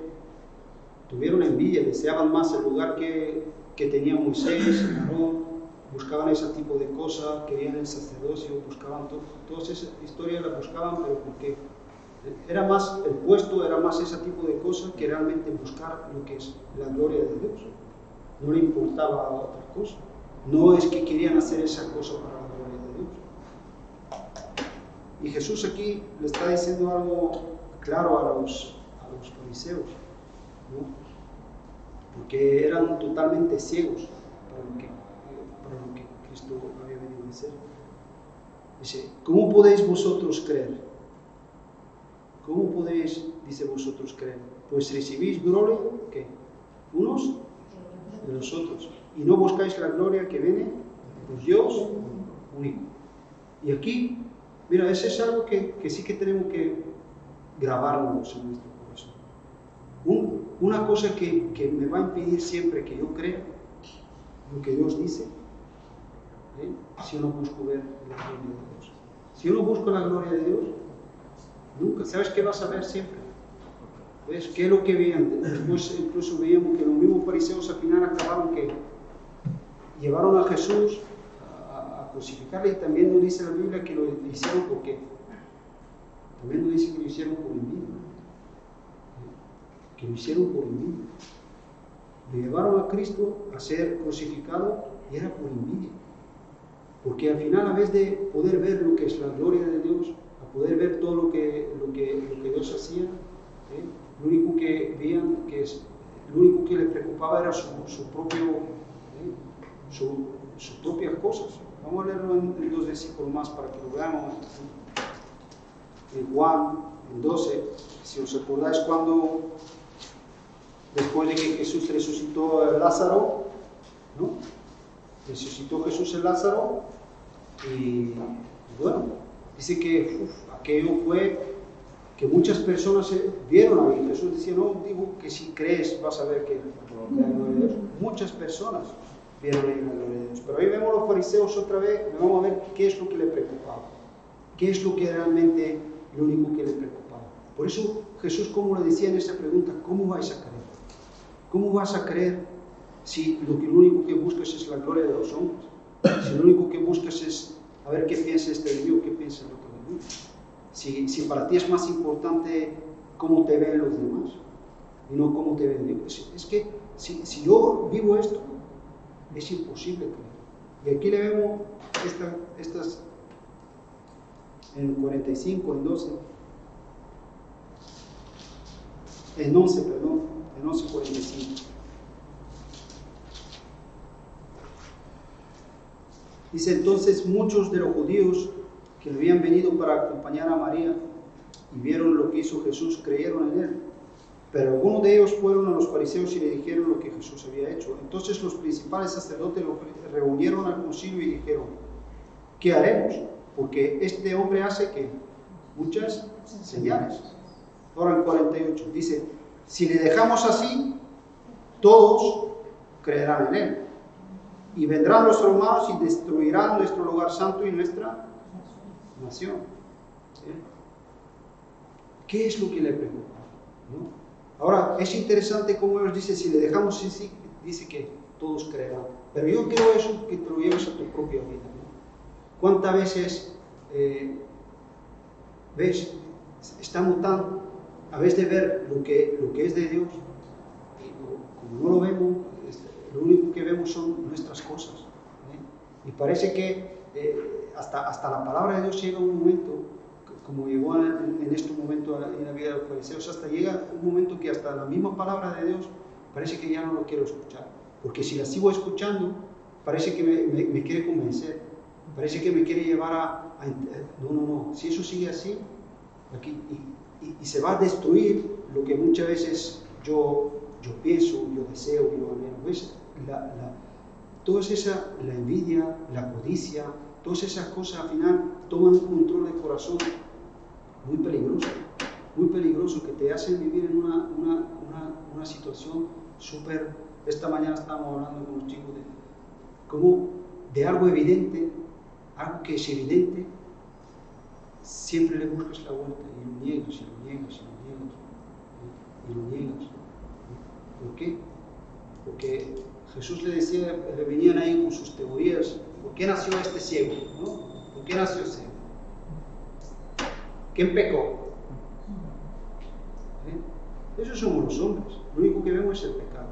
tuvieron envidia, deseaban más el lugar que tenía Moisés, Aarón, buscaban ese tipo de cosas, querían el sacerdocio, buscaban todas esas historias, las buscaban, pero porque era más el puesto, era más ese tipo de cosas que realmente buscar lo que es la gloria de Dios. No le importaba otra cosa. No es que querían hacer esa cosa para la gloria de Dios. Y Jesús aquí le está diciendo algo claro a los fariseos, ¿no? Porque eran totalmente ciegos para lo que Cristo había venido a hacer. Dice, ¿cómo podéis vosotros creer? ¿Cómo podéis, dice, vosotros creer? Pues recibís gloria, ¿qué? Unos de los otros. Y no buscáis la gloria que viene de Dios único. Y aquí, mira, eso es algo que sí que tenemos que grabarnos en nuestro corazón. Una cosa que me va a impedir siempre que yo crea lo que Dios dice, si yo no busco ver la gloria de Dios. Si yo no busco la gloria de Dios, nunca. ¿Sabes qué vas a ver siempre? ¿Ves? ¿Qué es lo que veían? Después incluso veíamos que los mismos fariseos al final acabaron que llevaron a Jesús a crucificarle, y también nos dice la Biblia que lo hicieron porque, también nos dice que lo hicieron por envidia, que lo hicieron por envidia. Le llevaron a Cristo a ser crucificado y era por envidia. Porque al final, a vez de poder ver lo que es la gloria de Dios, a poder ver todo lo que Dios hacía, lo único que veían, lo único que le preocupaba era sus propias cosas. Vamos a leerlo en 2 versículos más para que lo veamos. En Juan, en 12, si os acordáis, cuando después de que Jesús resucitó a Lázaro, ¿no? Resucitó Jesús a Lázaro, y bueno, dice que aquello fue que muchas personas vieron ahí. Jesús decía, no digo que si crees vas a ver que la gloria de Dios. Muchas personas vieron ahí la gloria de Dios. Pero ahí vemos a los fariseos otra vez, vamos a ver qué es lo que le preocupaba, qué es lo que realmente, lo único que le preocupaba. Por eso Jesús, como le decía en esa pregunta, ¿cómo vais a creer? ¿Cómo vas a creer si lo único que buscas es la gloria de los hombres? Si lo único que buscas es a ver qué piensa este de mí o qué piensa el otro de mí. Si para ti es más importante cómo te ven los demás y no cómo te ven Dios. Es que si yo vivo esto, es imposible creer. Y aquí le vemos estas en 45, en 12, en 11, perdón, en 11:45. Dice, entonces muchos de los judíos que habían venido para acompañar a María y vieron lo que hizo Jesús, creyeron en él. Pero algunos de ellos fueron a los fariseos y le dijeron lo que Jesús había hecho. Entonces los principales sacerdotes lo reunieron al concilio y dijeron, ¿qué haremos? Porque este hombre hace que muchas señales. Ahora en 48 dice, si le dejamos así, todos creerán en él. Y vendrán los romanos y destruirán nuestro lugar santo y nuestra nación. ¿Sí? ¿Qué es lo que le preocupa? ¿No? Ahora, es interesante cómo ellos dicen, si le dejamos así, dice que todos creerán. Pero yo quiero eso que te lo lleves a tu propia vida, ¿no? ¿Cuántas veces ves, estamos tan, a vez de ver lo que es de Dios, y como no lo vemos, lo único que vemos son nuestras cosas, y parece que hasta la palabra de Dios llega un momento, como llegó en este momento en la vida de los fariseos, hasta llega un momento que hasta la misma palabra de Dios parece que ya no lo quiero escuchar, porque si la sigo escuchando parece que me quiere convencer, parece que me quiere llevar no, si eso sigue así aquí, y se va a destruir lo que muchas veces yo pienso, yo deseo, yo anhelo. ¿Ves? Toda esa, la envidia, la codicia, todas esas cosas al final toman un control del corazón muy peligroso, que te hacen vivir en una situación súper. Esta mañana estábamos hablando con los chicos de algo evidente, algo que es evidente, siempre le buscas la vuelta y lo niegas. ¿Por qué? Porque Jesús le decía, le venían ahí con sus teorías, ¿por qué nació este ciego? ¿No? ¿Por qué nació ciego? ¿Quién pecó? Esos somos los hombres, lo único que vemos es el pecado.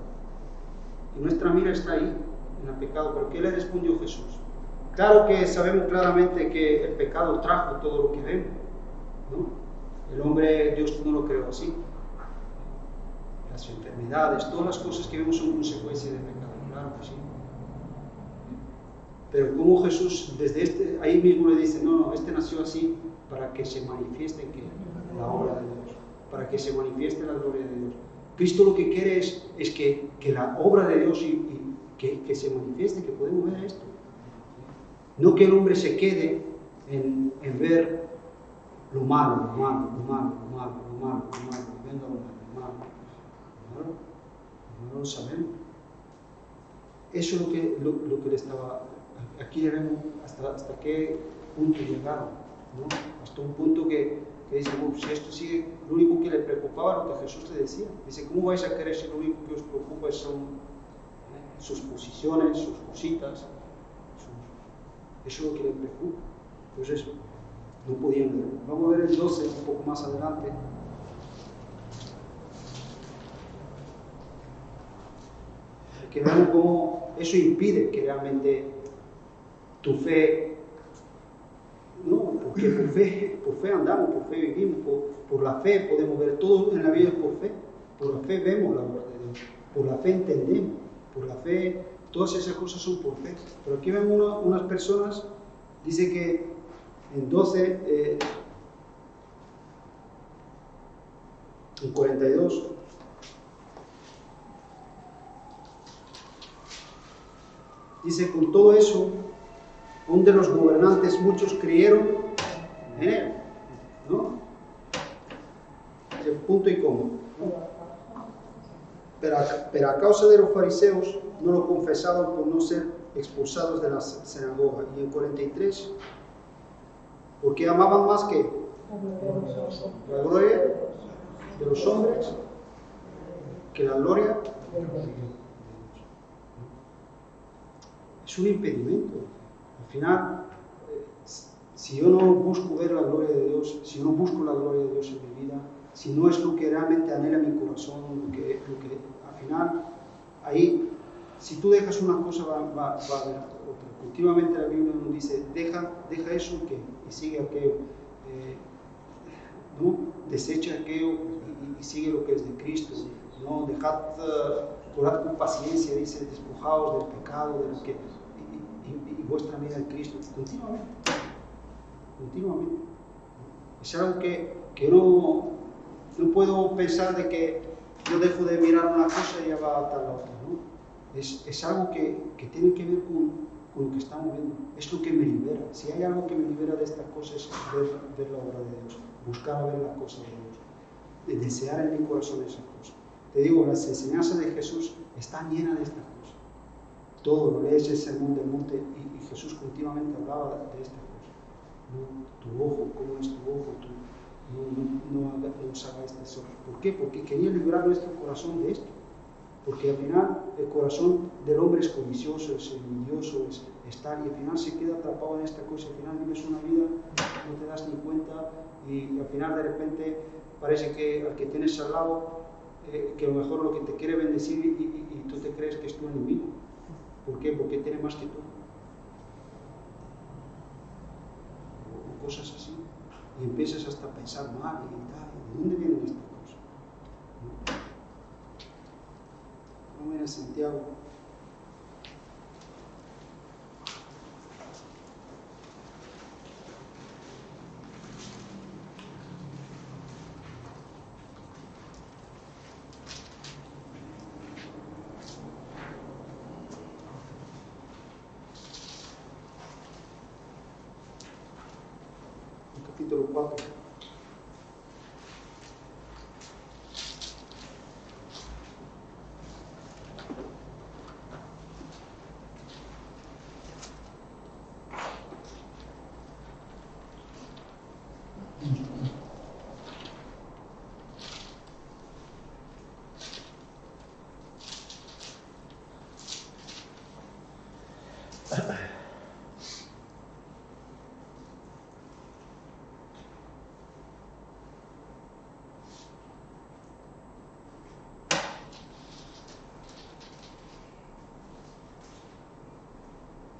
Y nuestra mira está ahí, en el pecado. ¿Pero qué le respondió Jesús? Claro que sabemos claramente que el pecado trajo todo lo que vemos, ¿no? El hombre, Dios no lo creó así. Las enfermedades, todas las cosas que vemos son consecuencia del pecado, claro que sí. Pero como Jesús, desde ahí mismo le dice, no, este nació así para que se manifieste la obra de Dios, para que se manifieste la gloria de Dios. Cristo lo que quiere es que la obra de Dios y que se manifieste, que podemos ver esto. No que el hombre se quede en ver lo malo, viendo lo malo. No lo sabemos. Eso es lo que le estaba. Aquí le vemos hasta qué punto llegaron, ¿no? Hasta un punto que dice, si esto sigue, lo único que le preocupaba lo que Jesús le decía. Dice, ¿cómo vais a querer si lo único que os preocupa son sus posiciones, sus cositas? Eso es lo que le preocupa. Entonces, no podían ver. Vamos a ver el 12 un poco más adelante. Que veamos cómo eso impide que realmente tu fe, no, porque por fe andamos, por fe vivimos, por la fe podemos ver todo en la vida por la fe vemos la obra de Dios, por la fe entendemos, por la fe, todas esas cosas son por fe. Pero aquí vemos unas personas, dice que en 12, en 42, dice, con todo eso, un de los gobernantes, muchos creyeron en él, ¿no? El punto y coma. Pero a causa de los fariseos no lo confesaban por no ser expulsados de la sinagoga. Y en 43, porque amaban más que la gloria de los hombres que la gloria de Dios. Es un impedimento. Al final, si yo no busco ver la gloria de Dios, si yo no busco la gloria de Dios en mi vida, si no es lo que realmente anhela mi corazón, lo que al final, ahí, si tú dejas una cosa, va a haber otra. Continuamente la Biblia nos dice, deja eso y sigue aquello. ¿No? Desecha aquello y sigue lo que es de Cristo. ¿No? Dejad, orad con paciencia, dice, despojaos del pecado, de lo que, y vuestra vida en Cristo. Continuamente. Es algo que no puedo pensar de que yo dejo de mirar una cosa y ya va a tal la otra, ¿no? Es algo que tiene que ver con lo que estamos viendo. Es lo que me libera. Si hay algo que me libera de estas cosas, es ver la obra de Dios, buscar ver las cosas de Dios, de desear en mi corazón esas cosas. Te digo, las enseñanzas de Jesús están llenas de estas cosas. Todo lo lees el sermón del monte y Jesús continuamente hablaba de estas cosas. ¿No? Tu ojo, ¿cómo es tu ojo? No os hagáis tesoro. ¿Por qué? Porque quería librar nuestro corazón de esto. Porque al final el corazón del hombre es codicioso, es envidioso, es tal, y al final se queda atrapado en esta cosa. Al final vives una vida, no te das ni cuenta, y al final de repente parece que al que tienes al lado, que a lo mejor lo que te quiere bendecir y tú te crees que es tu enemigo. ¿Por qué? Porque tiene más que tú. O cosas así. Y empiezas hasta a pensar mal y tal. ¿De dónde vienen estas cosas? Vamos a ir a Santiago. Capítulo 4.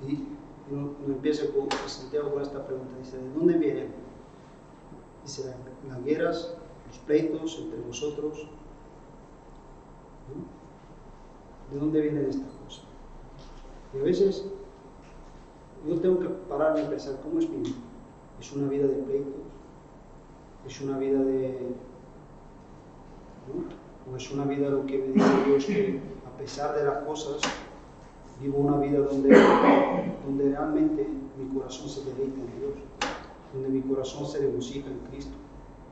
Y uno empieza con Santiago con esta pregunta, dice, ¿de dónde vienen? Dice, las guerras, los pleitos entre vosotros, ¿no? ¿De dónde vienen estas cosas? Y a veces yo tengo que pararme y pensar, ¿cómo es mi vida? ¿Es una vida de pleitos? ¿Es una vida de... ¿no? ¿O es una vida lo que me dice Dios que a pesar de las cosas vivo una vida donde realmente mi corazón se deleita en Dios, donde mi corazón se regocija en Cristo?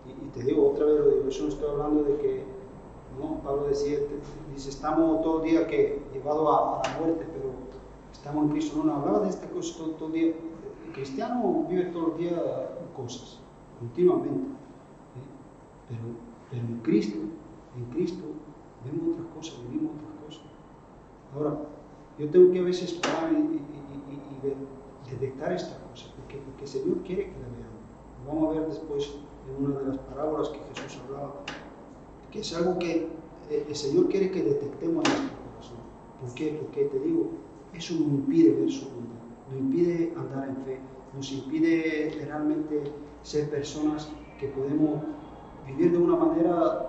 Y te digo, otra vez lo digo, yo no estoy hablando de que, ¿no? Pablo dice, estamos todo el día llevados a la muerte, pero estamos en Cristo. No hablaba de esta cosa todo el día. El cristiano vive todo el día cosas, continuamente. Pero en Cristo vemos otras cosas, vivimos otras cosas. Ahora, yo tengo que a veces parar y ver, detectar esta cosa, porque el Señor quiere que la veamos. Lo vamos a ver después en una de las parábolas que Jesús hablaba, que es algo que el Señor quiere que detectemos en nuestro corazón. ¿Por qué? Porque te digo, eso nos impide ver su bondad, nos impide andar en fe, nos impide realmente ser personas que podemos vivir de una manera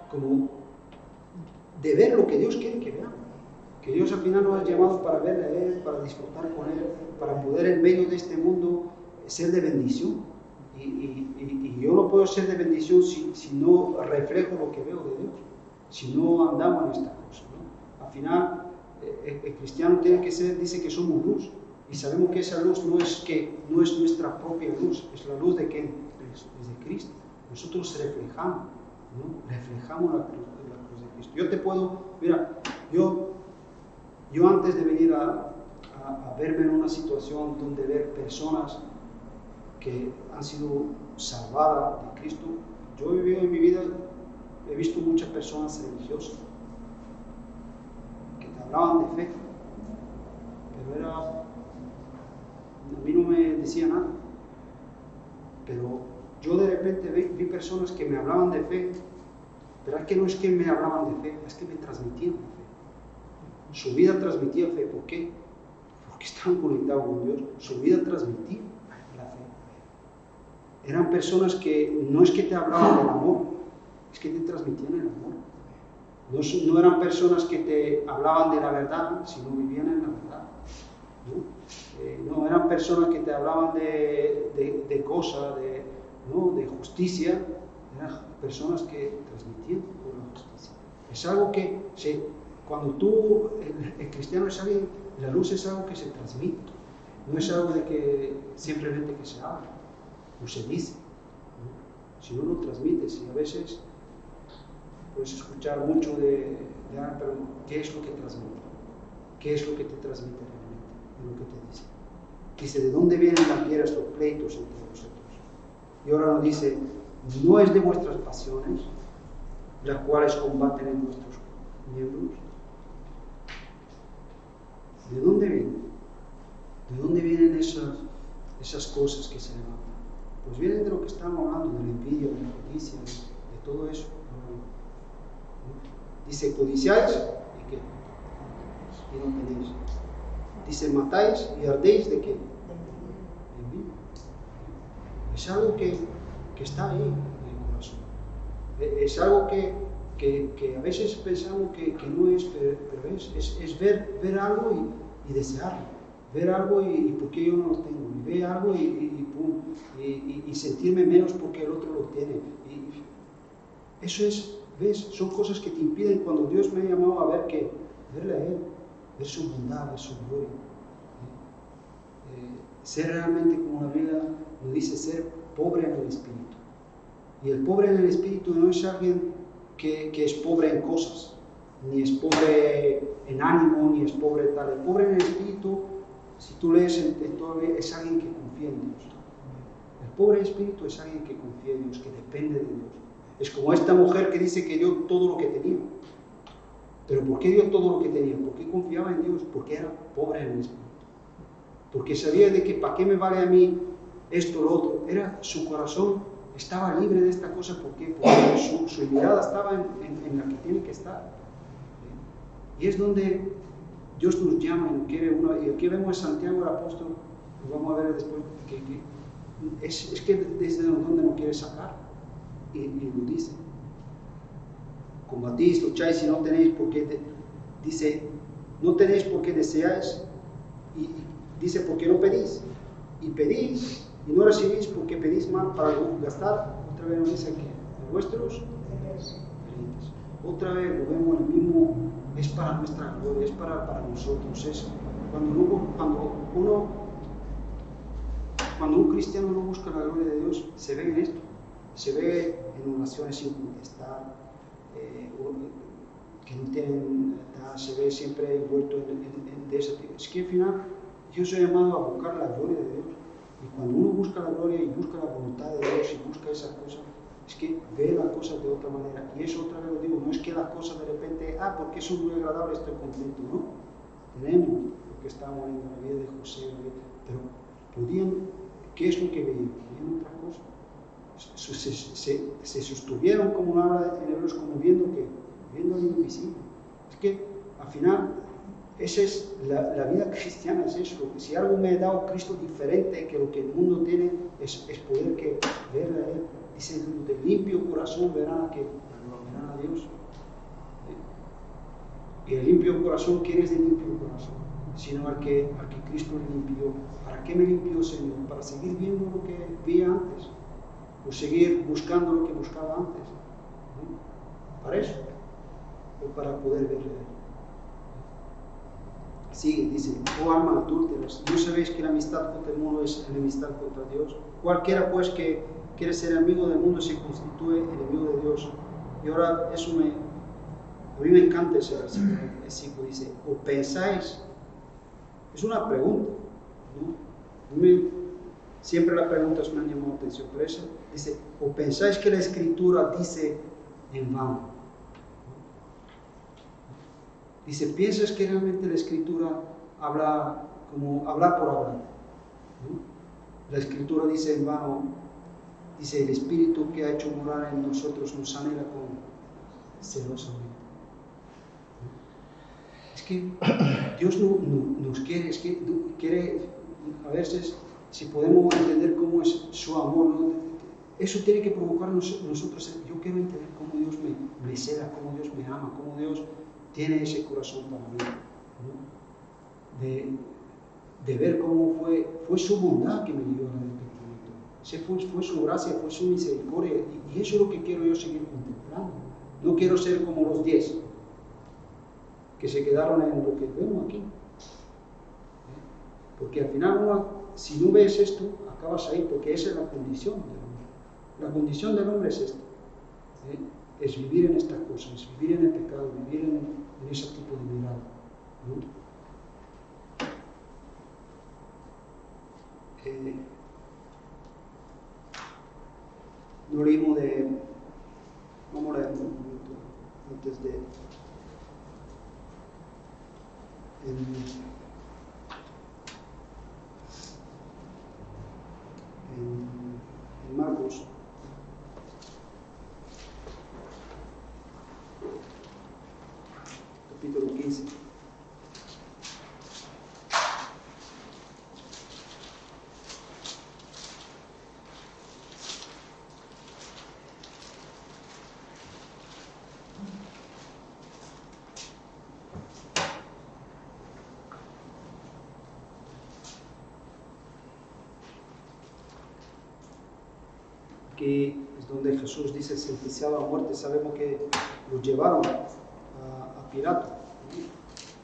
como de ver lo que Dios quiere que veamos. Que Dios al final nos ha llamado para verle a Él, para disfrutar con Él, para poder en medio de este mundo ser de bendición. Y yo no puedo ser de bendición si no reflejo lo que veo de Dios, si no andamos en esta cosa, ¿no? Al final, el cristiano tiene que ser, dice que somos luz, y sabemos que esa luz no es nuestra propia luz, es la luz de ¿quién? Es de Cristo. Nosotros reflejamos, ¿no? Reflejamos la cruz de Cristo. Yo te puedo, mira, yo antes de venir a verme en una situación donde ver personas que han sido salvadas de Cristo, yo he vivido en mi vida, he visto muchas personas religiosas que te hablaban de fe, pero a mí no me decía nada, pero yo de repente vi personas que me hablaban de fe, pero es que no es que me hablaban de fe, es que me transmitían fe. Su vida transmitía fe. ¿Por qué? Porque estaban conectados con Dios. Su vida transmitía la fe. Eran personas que no es que te hablaban del amor, es que te transmitían el amor. No eran personas que te hablaban de la verdad, sino vivían en la verdad. No eran personas que te hablaban de cosas, de justicia. Eran personas que transmitían por la justicia. Es algo que cuando el cristiano es alguien, la luz es algo que se transmite, no es algo de que simplemente que se habla o se dice, ¿no? Si no lo transmites, y a veces puedes escuchar mucho pero ¿qué es lo que transmite? ¿Qué es lo que te transmite realmente? De lo que te dice. Dice, ¿de dónde vienen las guerras, los pleitos entre vosotros? Y ahora nos dice, no es de vuestras pasiones, las cuales combaten en vuestros miembros. ¿De dónde vienen? ¿De dónde vienen esas cosas que se levantan? Pues vienen de lo que estamos hablando, de la envidia, de la codicia, de todo eso. Dice, codiciáis y ¿qué? Y no tenéis. Dice, matáis y ardéis ¿de qué? De envidia. Es algo que está ahí en el corazón. Es algo que a veces pensamos que no es, pero es ver algo y desearlo, ver algo y por qué yo no lo tengo, y ver algo y sentirme menos porque el otro lo tiene. Y eso es, ¿ves? Son cosas que te impiden cuando Dios me ha llamado a verle a Él, ver su bondad, ver su gloria. Ser realmente, como la Biblia nos dice, ser pobre en el espíritu. Y el pobre en el espíritu no es alguien que es pobre en cosas, ni es pobre en ánimo, ni es pobre tal. El pobre en el espíritu, si tú lees en todo, es alguien que confía en Dios. El pobre en espíritu es alguien que confía en Dios, que depende de Dios. Es como esta mujer que dice que dio todo lo que tenía. ¿Pero por qué dio todo lo que tenía? Porque confiaba en Dios, porque era pobre en el espíritu. Porque sabía de que ¿para qué me vale a mí esto o lo otro? Su corazón estaba libre de esta cosa. ¿Por qué? Porque su mirada estaba en la que tiene que estar. Y es donde Dios nos llama y nos quiere y aquí vemos a Santiago el apóstol, lo vamos a ver después, es que desde donde nos quiere sacar, y lo dice. Combatís, lucháis y no tenéis porque dice, no tenéis porque deseáis, y dice porque no pedís, y pedís y no recibís porque pedís mal para gastar. Otra vez nos dice que de vuestros deleites. Otra vez lo vemos el mismo, es para nuestra gloria, es para nosotros. Es cuando un cristiano no busca la gloria de Dios, se ve en esto, se ve en oraciones sin contestar, que no tienen, se ve siempre envuelto de ese tipo. Es que al final yo soy llamado a buscar la gloria de Dios. Y cuando uno busca la gloria y busca la voluntad de Dios y busca esas cosas, es que ve las cosas de otra manera. Y eso otra vez lo digo, no es que las cosas de repente, porque eso es muy agradable, estoy contento, ¿no? Tenemos lo que estamos en la vida de José, pero ¿qué es lo que veían? Veían otra cosa. Se sostuvieron, como habla en Hebreos, como viendo lo invisible. Es que al final, esa es la vida cristiana, es eso. Si algo me ha dado Cristo diferente que lo que el mundo tiene, es poder ver a Él. Dice, de limpio corazón verán a Dios. Y el limpio corazón, ¿quién es de limpio corazón? Sino al que Cristo limpió. ¿Para qué me limpió, Señor? Para seguir viendo lo que vi antes, o seguir buscando lo que buscaba antes. ¿No? Para eso, o para poder verle a Él. Sigue, dice, oh alma adúlteras, ¿no sabéis que la amistad contra el mundo es enemistad contra Dios? Cualquiera pues que quiere ser amigo del mundo se constituye enemigo de Dios. Y ahora eso a mí me encanta ese versículo, dice, ¿o pensáis? Es una pregunta, ¿no? Siempre las preguntas me han llamado la atención, pero eso dice, ¿o pensáis que la Escritura dice en vano? Dice, ¿piensas que realmente la Escritura habla como hablar por hablar? ¿No? La Escritura dice en vano, dice, el Espíritu que ha hecho morar en nosotros nos anhela celosamente. Es que Dios nos quiere, es que quiere, a veces, si podemos entender cómo es su amor, ¿no? Eso tiene que provocarnos nosotros. Yo quiero entender cómo Dios me cela, cómo Dios me ama, cómo Dios tiene ese corazón para mí, ¿no? De ver cómo fue su bondad que me dio al arrepentimiento. Fue su gracia, fue su misericordia, y eso es lo que quiero yo seguir contemplando. No quiero ser como los 10 que se quedaron en lo que vemos aquí. Porque al final, si no ves esto, acabas ahí, porque esa es la condición del hombre. La condición del hombre es esta. Es vivir en estas cosas, es vivir en el pecado, vivir en ese tipo de mirada, ¿no? No leímos vamos a leer un momento antes de en Marcos. Capítulo 15. Aquí es donde Jesús dice sentenciado a muerte. Sabemos que lo llevaron a Pilato.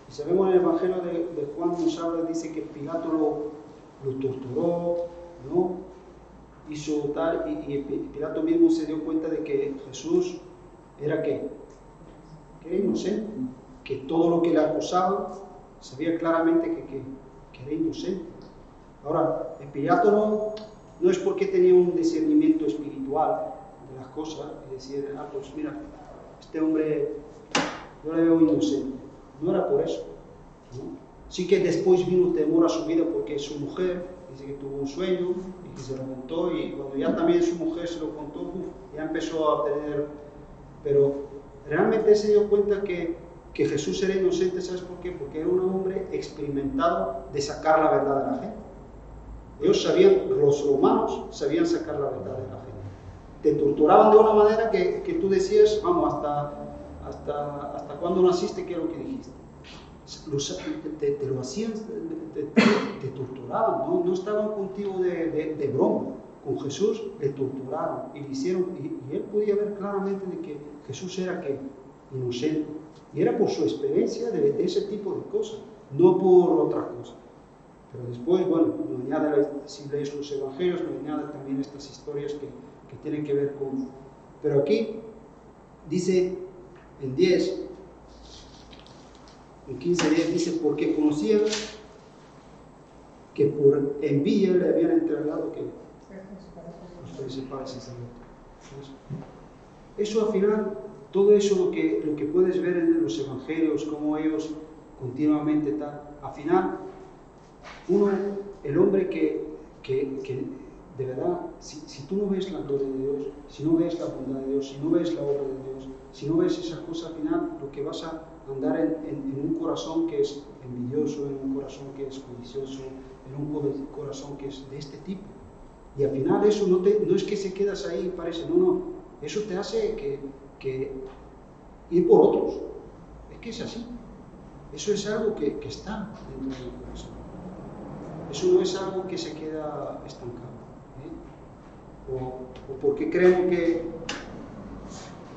Y sabemos en el Evangelio de Juan nos habla, dice que Pilato lo torturó, ¿no? Hizo tal, y Pilato mismo se dio cuenta de que Jesús era ¿qué? Que era inocente, que todo lo que le acusaba sabía claramente que era inocente. Ahora, Pilato no es porque tenía un discernimiento espiritual de las cosas y decir, pues mira, este hombre yo le veo inocente. No era por eso, ¿no? Sí que después vino temor a su vida porque su mujer dice que tuvo un sueño y que se lo contó, y cuando ya también su mujer se lo contó, ya empezó a tener, pero realmente se dio cuenta que Jesús era inocente. ¿Sabes por qué? Porque era un hombre experimentado de sacar la verdad de la gente. Ellos sabían, los romanos sabían sacar la verdad de la gente. Te torturaban de una manera que tú decías, vamos, hasta cuando naciste, ¿qué es lo que dijiste? Te lo hacían, te torturaban, no estaban contigo de broma. Con Jesús le torturaron y le hicieron, y él podía ver claramente de que Jesús era inocente. Y era por su experiencia de ese tipo de cosas, no por otra cosa. Pero después, bueno, nos añade, si lees los evangelios, nos añade también estas historias que tienen que ver con... Pero aquí dice en 10, en 15:10 dice, porque conocían que por envidia le habían entregado que los principales sacerdotes. Eso al final, todo eso lo que puedes ver en los evangelios, como ellos continuamente al final, el hombre que que de verdad, si tú no ves la gloria de Dios, si no ves la bondad de Dios, si no ves la obra de Dios, si no ves esa cosa al final, lo que vas a andar en un corazón que es envidioso, en un corazón que es codicioso, en un corazón que es de este tipo. Y al final eso no es que se quedas ahí y parece, no, eso te hace que ir por otros. Es que es así. Eso es algo que está dentro del corazón. Eso no es algo que se queda estancado. O porque creemos que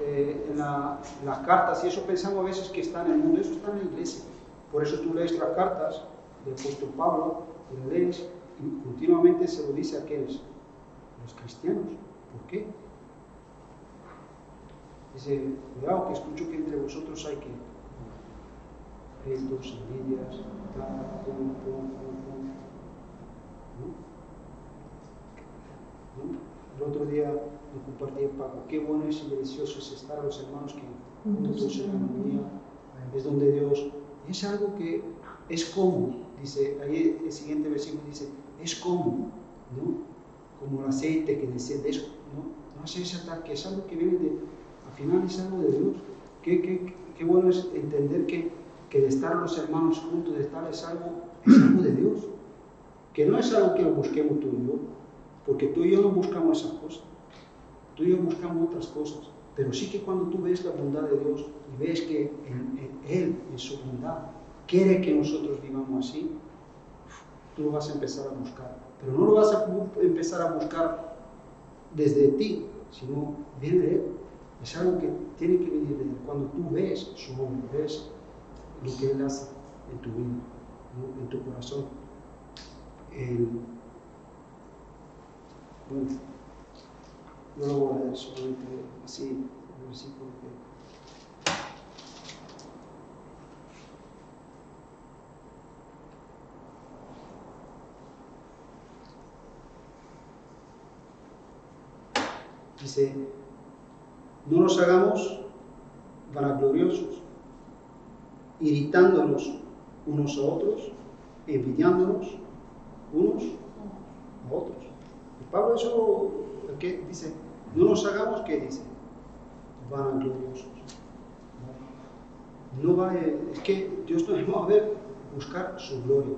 en las cartas, y eso pensamos a veces que está en el mundo, eso está en la iglesia. Por eso tú lees las cartas del apóstol Pablo, lo lees y continuamente se lo dice a aquellos, los cristianos. ¿Por qué? Dice, cuidado que escucho que entre vosotros hay que pleitos, envidias, ¿no? El otro día lo compartí en Paco. Qué bueno y delicioso es estar los hermanos que juntos en armonía, es donde Dios. Es algo que es común, dice, ahí el siguiente versículo dice, es común, ¿no? Como el aceite que desciende, no es ese ataque, es algo que viene al final es algo de Dios. Qué bueno es entender que de estar los hermanos juntos, de estar es algo de Dios, que no es algo que lo busquemos tú y yo, porque tú y yo no buscamos esas cosas, tú y yo buscamos otras cosas, pero sí que cuando tú ves la bondad de Dios y ves que Él, en su bondad, quiere que nosotros vivamos así, tú lo vas a empezar a buscar, pero no lo vas a empezar a buscar desde ti, sino viene de Él. Es algo que tiene que venir de Él. Cuando tú ves su obra, ves lo que Él hace en tu vida, ¿no? En tu corazón. Bueno, no lo voy a leer solamente así, el versículo que dice, no nos hagamos vanagloriosos, irritándonos unos a otros, envidiándonos unos a otros. Y Pablo eso, ¿qué dice? No nos hagamos, ¿qué dice? Vanagloriosos. No va, es que Dios nos va a ver buscar su gloria,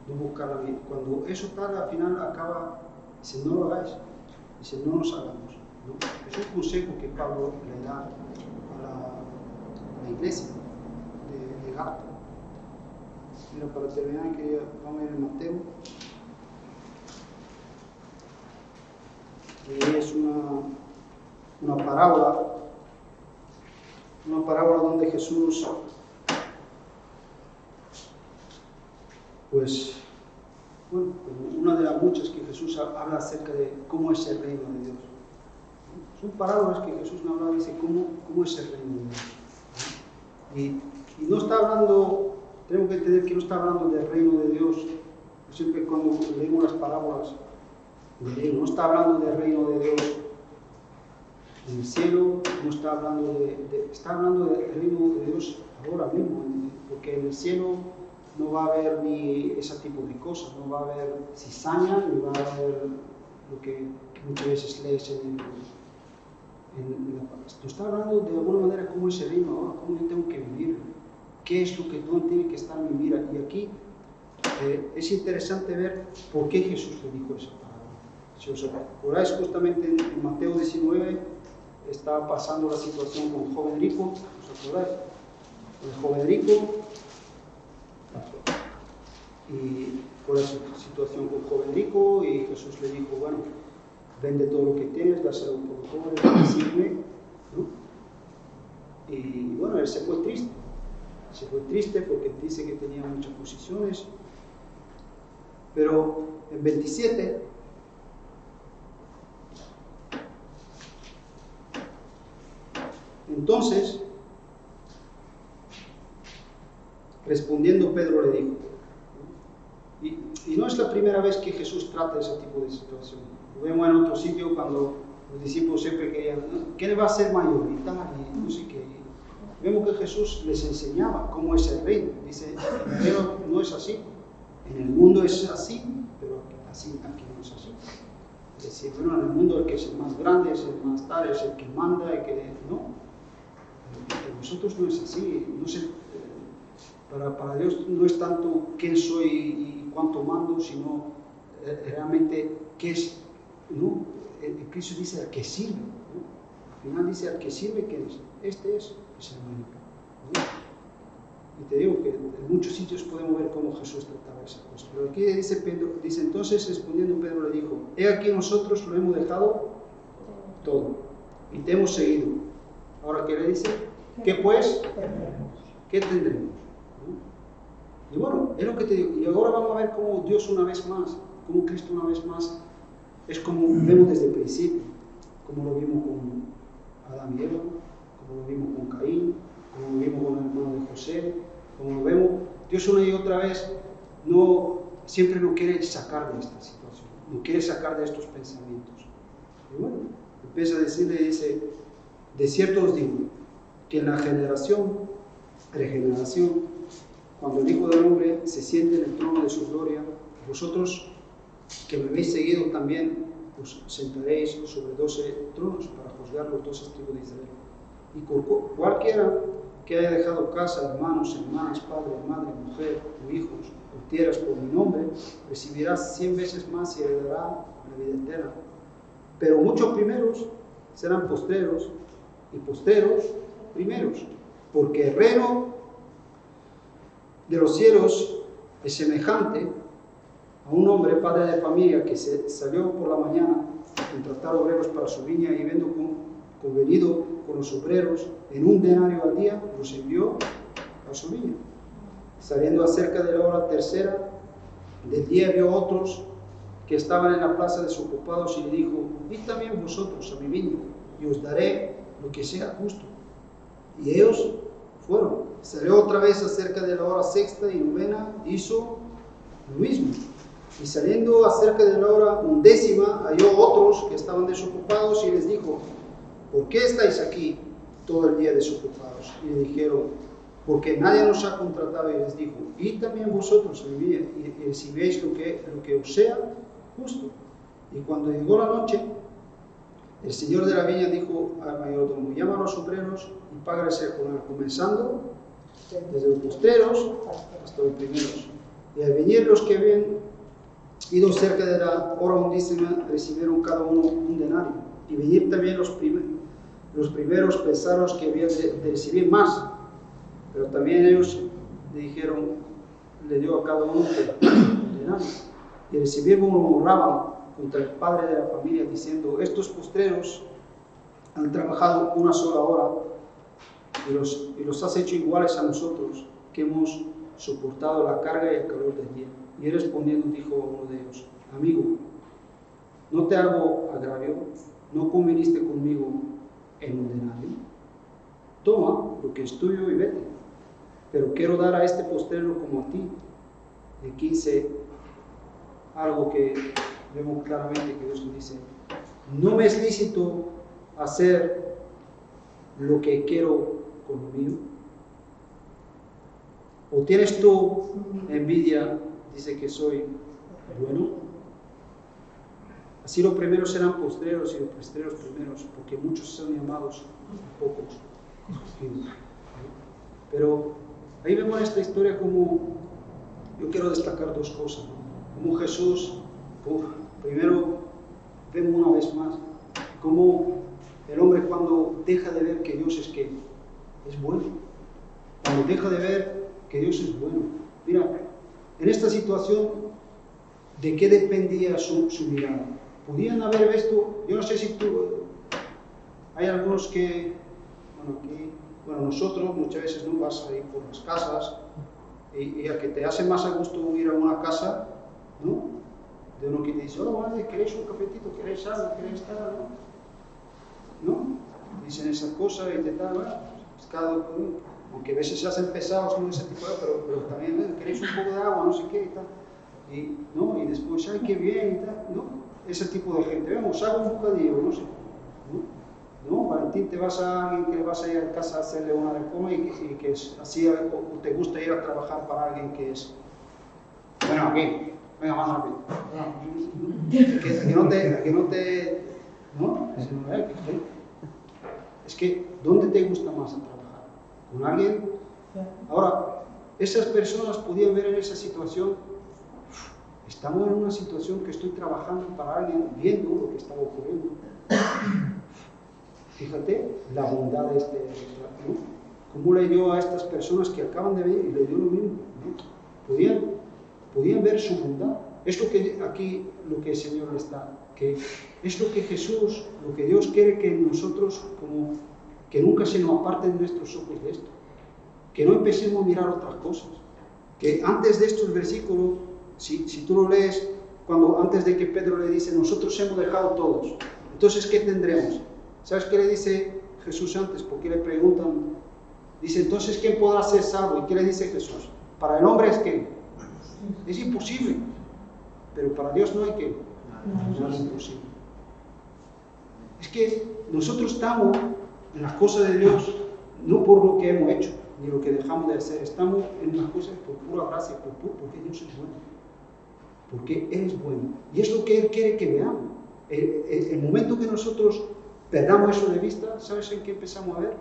no buscar la vida. Cuando eso tal, al final acaba, dice, no lo hagáis, dice, no nos hagamos. ¿No? Es un consejo que Pablo le da a la iglesia de Gálatas. Mira, para terminar, vamos a ir en Mateo. Y es una parábola donde Jesús, pues, bueno, una de las muchas que Jesús habla acerca de cómo es el reino de Dios. Son parábolas que Jesús nos habla, dice cómo es el reino de Dios. Y no está hablando, tenemos que entender que no está hablando del reino de Dios. Siempre cuando leemos las parábolas, no está hablando del reino de Dios en el cielo, no está hablando está hablando del reino de Dios ahora mismo, porque en el cielo no va a haber ni ese tipo de cosas, no va a haber cizaña, ni va a haber lo que muchas veces lees en la nos está hablando de alguna manera cómo es el reino ahora, cómo yo tengo que vivir, qué es lo que no tiene que estar en mi vida. Y aquí es interesante ver por qué Jesús le dijo esa palabra. Si os acordáis, justamente en Mateo 19 está pasando la situación con el joven rico, ¿os acordáis? El joven rico, y por esa situación con el joven rico, y Jesús le dijo, bueno, vende todo lo que tienes, dáselo por los pobres, sígueme, ¿no? Y bueno, él se fue triste porque dice que tenía muchas posiciones, pero en 27 entonces, respondiendo Pedro le dijo, y no es la primera vez que Jesús trata ese tipo de situación. Lo vemos en otro sitio cuando los discípulos siempre querían, ¿quién va a ser mayor? Y tal, y no sé qué. Vemos que Jesús les enseñaba cómo es el reino. Dice, en el reino no es así, en el mundo es así, pero así, aquí no es así. Es decir, bueno, en el mundo el que es el más grande, es el más tal, es el que manda, el que no. Para nosotros no es así. No sé, para Dios no es tanto quién soy y cuánto mando, sino realmente qué es, ¿no? El Cristo dice al que sirve, ¿no? Al final dice al que sirve, ¿quién es? Este es el único, ¿no? Y te digo que en muchos sitios podemos ver cómo Jesús trataba esa cosa. Pero aquí dice Pedro, dice entonces respondiendo Pedro le dijo, he aquí nosotros lo hemos dejado todo y te hemos seguido. Ahora, ¿qué le dice? ¿Qué pues? ¿Qué tendremos? ¿No? Y bueno, es lo que te digo. Y ahora vamos a ver cómo Dios una vez más, cómo Cristo una vez más, es como vemos desde el principio, como lo vimos con Adán y Eva, como lo vimos con Caín, como lo vimos con el hermano de José, como lo vemos, Dios una y otra vez siempre nos quiere sacar de esta situación, nos quiere sacar de estos pensamientos. Y bueno, empieza a decirle, dice, de cierto os digo, que en la regeneración, cuando el Hijo del Hombre se siente en el trono de su gloria, vosotros que me habéis seguido también os sentaréis sobre 12 tronos para juzgar los 12 tribus de Israel. Y cualquiera que haya dejado casa, hermanos, hermanas, padre, madre, mujer o hijos o tierras por mi nombre, recibirá 100 veces más y heredará la vida eterna. Pero muchos primeros serán postreros y postreros primeros, porque el reino de los cielos es semejante a un hombre, padre de familia, que salió por la mañana a contratar obreros para su viña y viendo convenido con los obreros en un denario al día, los envió a su viña. Saliendo acerca de la hora tercera del día, vio a otros que estaban en la plaza desocupados y le dijo, id también vosotros a mi viña y os daré lo que sea justo. Y ellos fueron. Salió otra vez acerca de la hora sexta y novena, hizo lo mismo. Y saliendo acerca de la hora 11, halló otros que estaban desocupados y les dijo, ¿por qué estáis aquí todo el día desocupados? Y le dijeron, porque nadie nos ha contratado. Y les dijo, y también vosotros y recibéis lo que os sea justo. Y cuando llegó la noche, el señor de la viña dijo al mayordomo, llama a los obreros y págales el jornal, comenzando desde los postreros hasta los primeros. Y al venir los que habían ido cerca de la hora 11, recibieron cada uno un denario. Y venir también los primeros pensaron que habían de recibir más, pero también ellos le dijeron, le dio a cada uno un denario. Y recibieron murmuraban contra el padre de la familia, diciendo, estos postreros han trabajado una sola hora y los has hecho iguales a nosotros, que hemos soportado la carga y el calor del día. Y él respondiendo dijo a uno de ellos, amigo, ¿no te hago agravio? ¿No conviniste conmigo en un denario? Toma lo que es tuyo y vete. Pero quiero dar a este postrero como a ti. Y aquí dice algo que vemos claramente que Dios dice, no me es lícito hacer lo que quiero con lo mío. ¿O tienes tú envidia? Dice que soy bueno. Así los primeros serán postreros y los postreros primeros, porque muchos son llamados, pocos escogidos. Pero ahí vemos esta historia como yo quiero destacar dos cosas, ¿no? Como Jesús, primero vemos una vez más como el hombre cuando deja de ver que Dios es bueno, cuando deja de ver que Dios es bueno. Mira, en esta situación, ¿de qué dependía su mirada? Podían haber visto, yo no sé si hay algunos que, nosotros muchas veces no vas a ir por las casas y a que te hace más a gusto ir a una casa, ¿no? De uno que te dice, oh, vale, ¿queréis un cafetito? ¿Queréis algo? ¿Queréis tal? ¿No? Dicen esas cosas y te tal, aunque a veces se hacen pesados con ese tipo de cosas, pero también queréis un poco de agua, no sé qué y tal. Y después, ay, qué bien y tal, ¿no? Ese tipo de gente, vamos, hago un bocadillo, no sé. ¿No? Valentín, te vas a alguien que le vas a ir a casa a hacerle una reforma y que es así, o te gusta ir a trabajar para alguien que es, bueno, aquí, Venga, más rápido. ¿No? Es que, ¿dónde te gusta más trabajar? ¿Con alguien? Ahora, esas personas podían ver en esa situación, estamos en una situación que estoy trabajando para alguien, viendo lo que estaba ocurriendo. Fíjate la bondad de este, ¿no? Cómo le dio a estas personas que acaban de ver y le dio lo mismo, ¿no? Podían ver su bondad. Es lo que aquí, lo que el Señor les da, que es lo que Jesús, lo que Dios quiere que nosotros, como que nunca se nos aparten nuestros ojos de esto, que no empecemos a mirar otras cosas, que antes de estos versículos, si tú lo lees, antes de que Pedro le dice, nosotros hemos dejado todos, entonces ¿qué tendremos? ¿Sabes qué le dice Jesús antes? Porque le preguntan, dice, entonces ¿quién podrá ser salvo? ¿Y qué le dice Jesús? Para el hombre es que es imposible, pero para Dios no hay que, nada es imposible. Es que nosotros estamos en las cosas de Dios, no por lo que hemos hecho, ni lo que dejamos de hacer, estamos en las cosas por pura gracia, porque Dios es bueno, porque Él es bueno, y es lo que Él quiere que veamos. El momento que nosotros perdamos eso de vista, ¿sabes en qué empezamos a ver?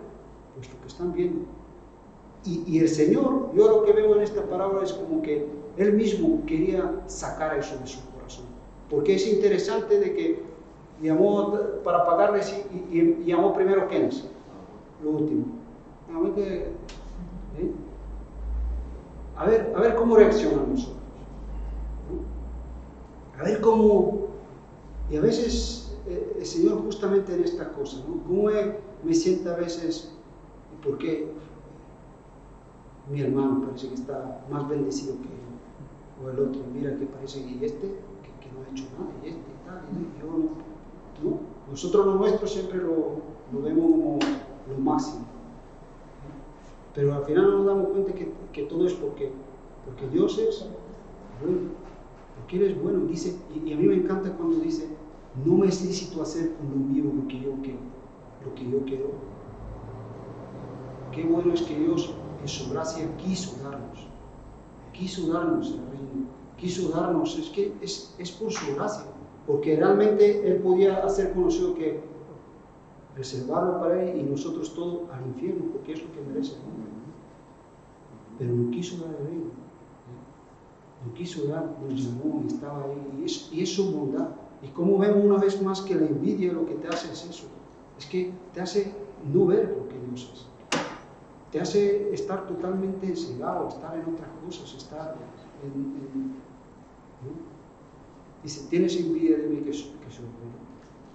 Pues lo que están viendo. Y el Señor, yo lo que veo en esta parábola es como que Él mismo quería sacar eso de su corazón. Porque es interesante de que llamó para pagarles y llamó primero ¿quiénes? Lo último. A ver cómo reaccionan nosotros. ¿No? A ver cómo... Y a veces el Señor justamente en esta cosa, ¿no? ¿Cómo me sienta a veces? ¿Y por qué? Mi hermano parece que está más bendecido que yo, o el otro, mira que parece que que no ha hecho nada, y tal, y yo no. Nosotros lo nuestro siempre lo vemos como lo máximo, pero al final nos damos cuenta que todo es porque Dios es bueno, porque Él es bueno, dice, y a mí me encanta cuando dice, no me es lícito hacer con lo mío lo que yo quiero. Qué bueno es que Dios en su gracia quiso darnos el reino, quiso darnos, es que es por su gracia, porque realmente Él podía hacer conocido que reservarlo para Él y nosotros todo al infierno, porque es lo que merece el mundo. Pero no quiso dar el reino, no quiso dar, nos llamó y estaba ahí, y es su bondad. Y como vemos una vez más que la envidia lo que te hace es eso, es que te hace no ver lo que Dios es. Te hace estar totalmente cegado, estar en otras cosas, estar ¿no? Dice, tienes envidia de mí que soy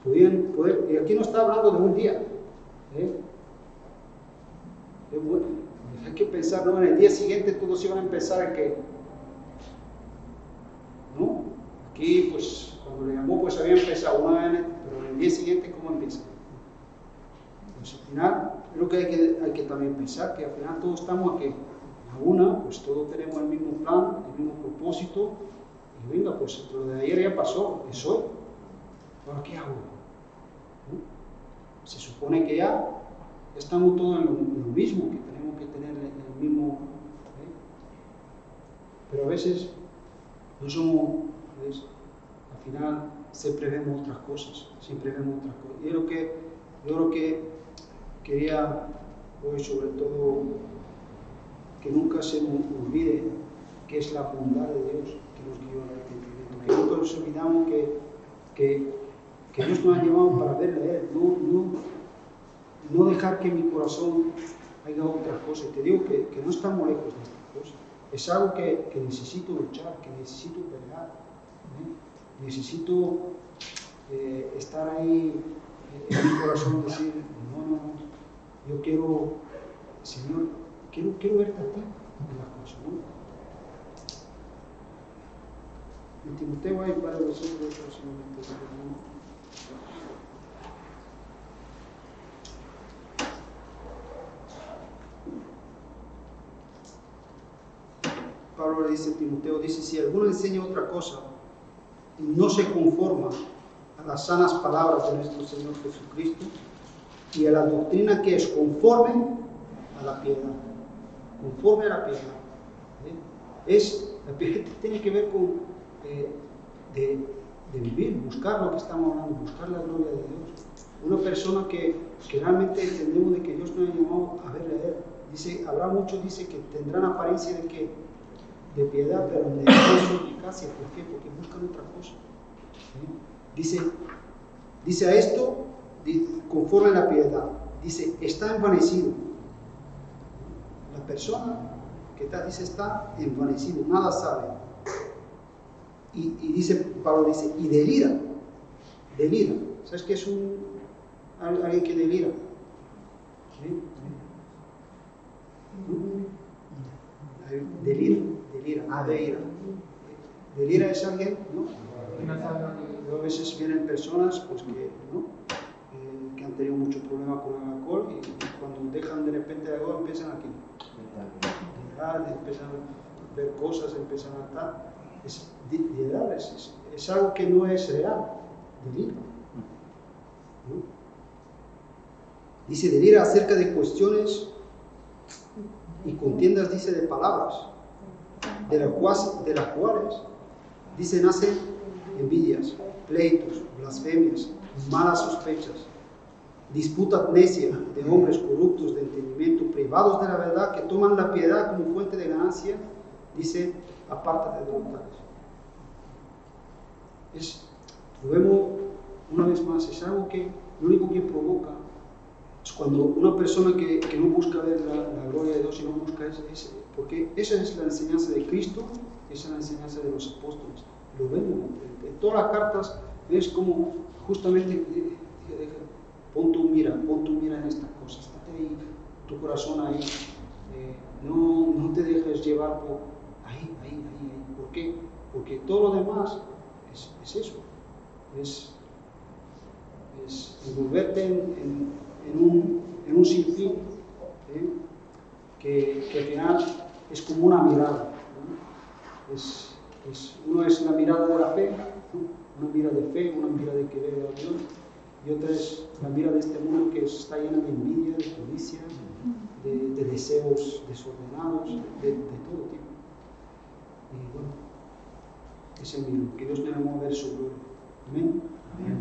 bueno. Y aquí no está hablando de un día. Bueno, hay que pensar, ¿no? En el día siguiente todos iban a empezar a que, ¿no? Aquí, pues, cuando le llamó, pues había empezado una vez, pero en el día siguiente, ¿cómo empieza? Pues al final, creo que hay que también pensar que al final todos estamos aquí, a una, pues todos tenemos el mismo plan, el mismo propósito, y venga, pues lo de ayer ya pasó, es hoy. Ahora, ¿qué hago? ¿No? Se supone que ya estamos todos en lo mismo, que tenemos que tener el mismo, pero a veces no somos, ¿ves? Al final siempre vemos otras cosas, Y yo creo que quería hoy sobre todo que nunca se nos olvide que es la bondad de Dios que nos guió al arrepentimiento, que nunca nos olvidamos que Dios nos ha llevado para verle a Él, no dejar que en mi corazón haya otras cosas. Te digo que no estamos lejos de estas cosas, es algo que necesito luchar, que necesito pelear, necesito estar ahí en mi corazón y decir, no, yo quiero, Señor, quiero verte a ti en las cosas, ¿no? En Timoteo hay para vosotros próximamente, ¿no? Pablo le dice a Timoteo, dice, si alguno enseña otra cosa y no se conforma a las sanas palabras de nuestro Señor Jesucristo y a la doctrina que es conforme a la piedad. Conforme a la piedad. La piedad tiene que ver de vivir, buscar lo que estamos hablando, buscar la gloria de Dios. Una persona que realmente entendemos de que Dios nos ha llamado a verle a Él. Dice, habrá muchos, dice, que tendrán apariencia de piedad, pero de eficacia. ¿Por qué? Porque buscan otra cosa. ¿Sí? Dice a esto, conforme a la piedad, dice, está envanecido. La persona que está envanecido, nada sabe. Y dice, Pablo dice, y delira. ¿Sabes qué es alguien que delira? ¿Sí? Delira es alguien, ¿no? A veces vienen personas pues, que han tenido mucho problema con el alcohol y cuando dejan de repente el alcohol empiezan a delirar, empiezan a ver cosas, empiezan a estar. Es algo que no es real. Delira. ¿No? Dice, delira acerca de cuestiones y contiendas, dice, de palabras, de las cuales, dice, nacen envidias, pleitos, blasfemias, malas sospechas, disputas necias de hombres corruptos de entendimiento, privados de la verdad, que toman la piedad como fuente de ganancia, dice, apártate de los tales. Lo vemos una vez más, es algo que lo único que provoca es cuando una persona que no busca ver la gloria de Dios y no busca porque esa es la enseñanza de Cristo, esa es la enseñanza de los apóstoles. Lo vemos en todas las cartas, ves como justamente pon tu mira en estas cosas, estate ahí, tu corazón ahí, no te dejes llevar por ahí. ¿Por qué? Porque todo lo demás es eso, es envolverte en un sinfín que al final es como una mirada, ¿no? Uno es la mirada de la fe, ¿no? Una mira de fe, una mira de querer a Dios, y otra es la mira de este mundo que está llena de envidia, de codicia, de deseos desordenados, de todo tipo. Y bueno, ese es el que Dios me llamó a ver su gloria. Amén. Amén.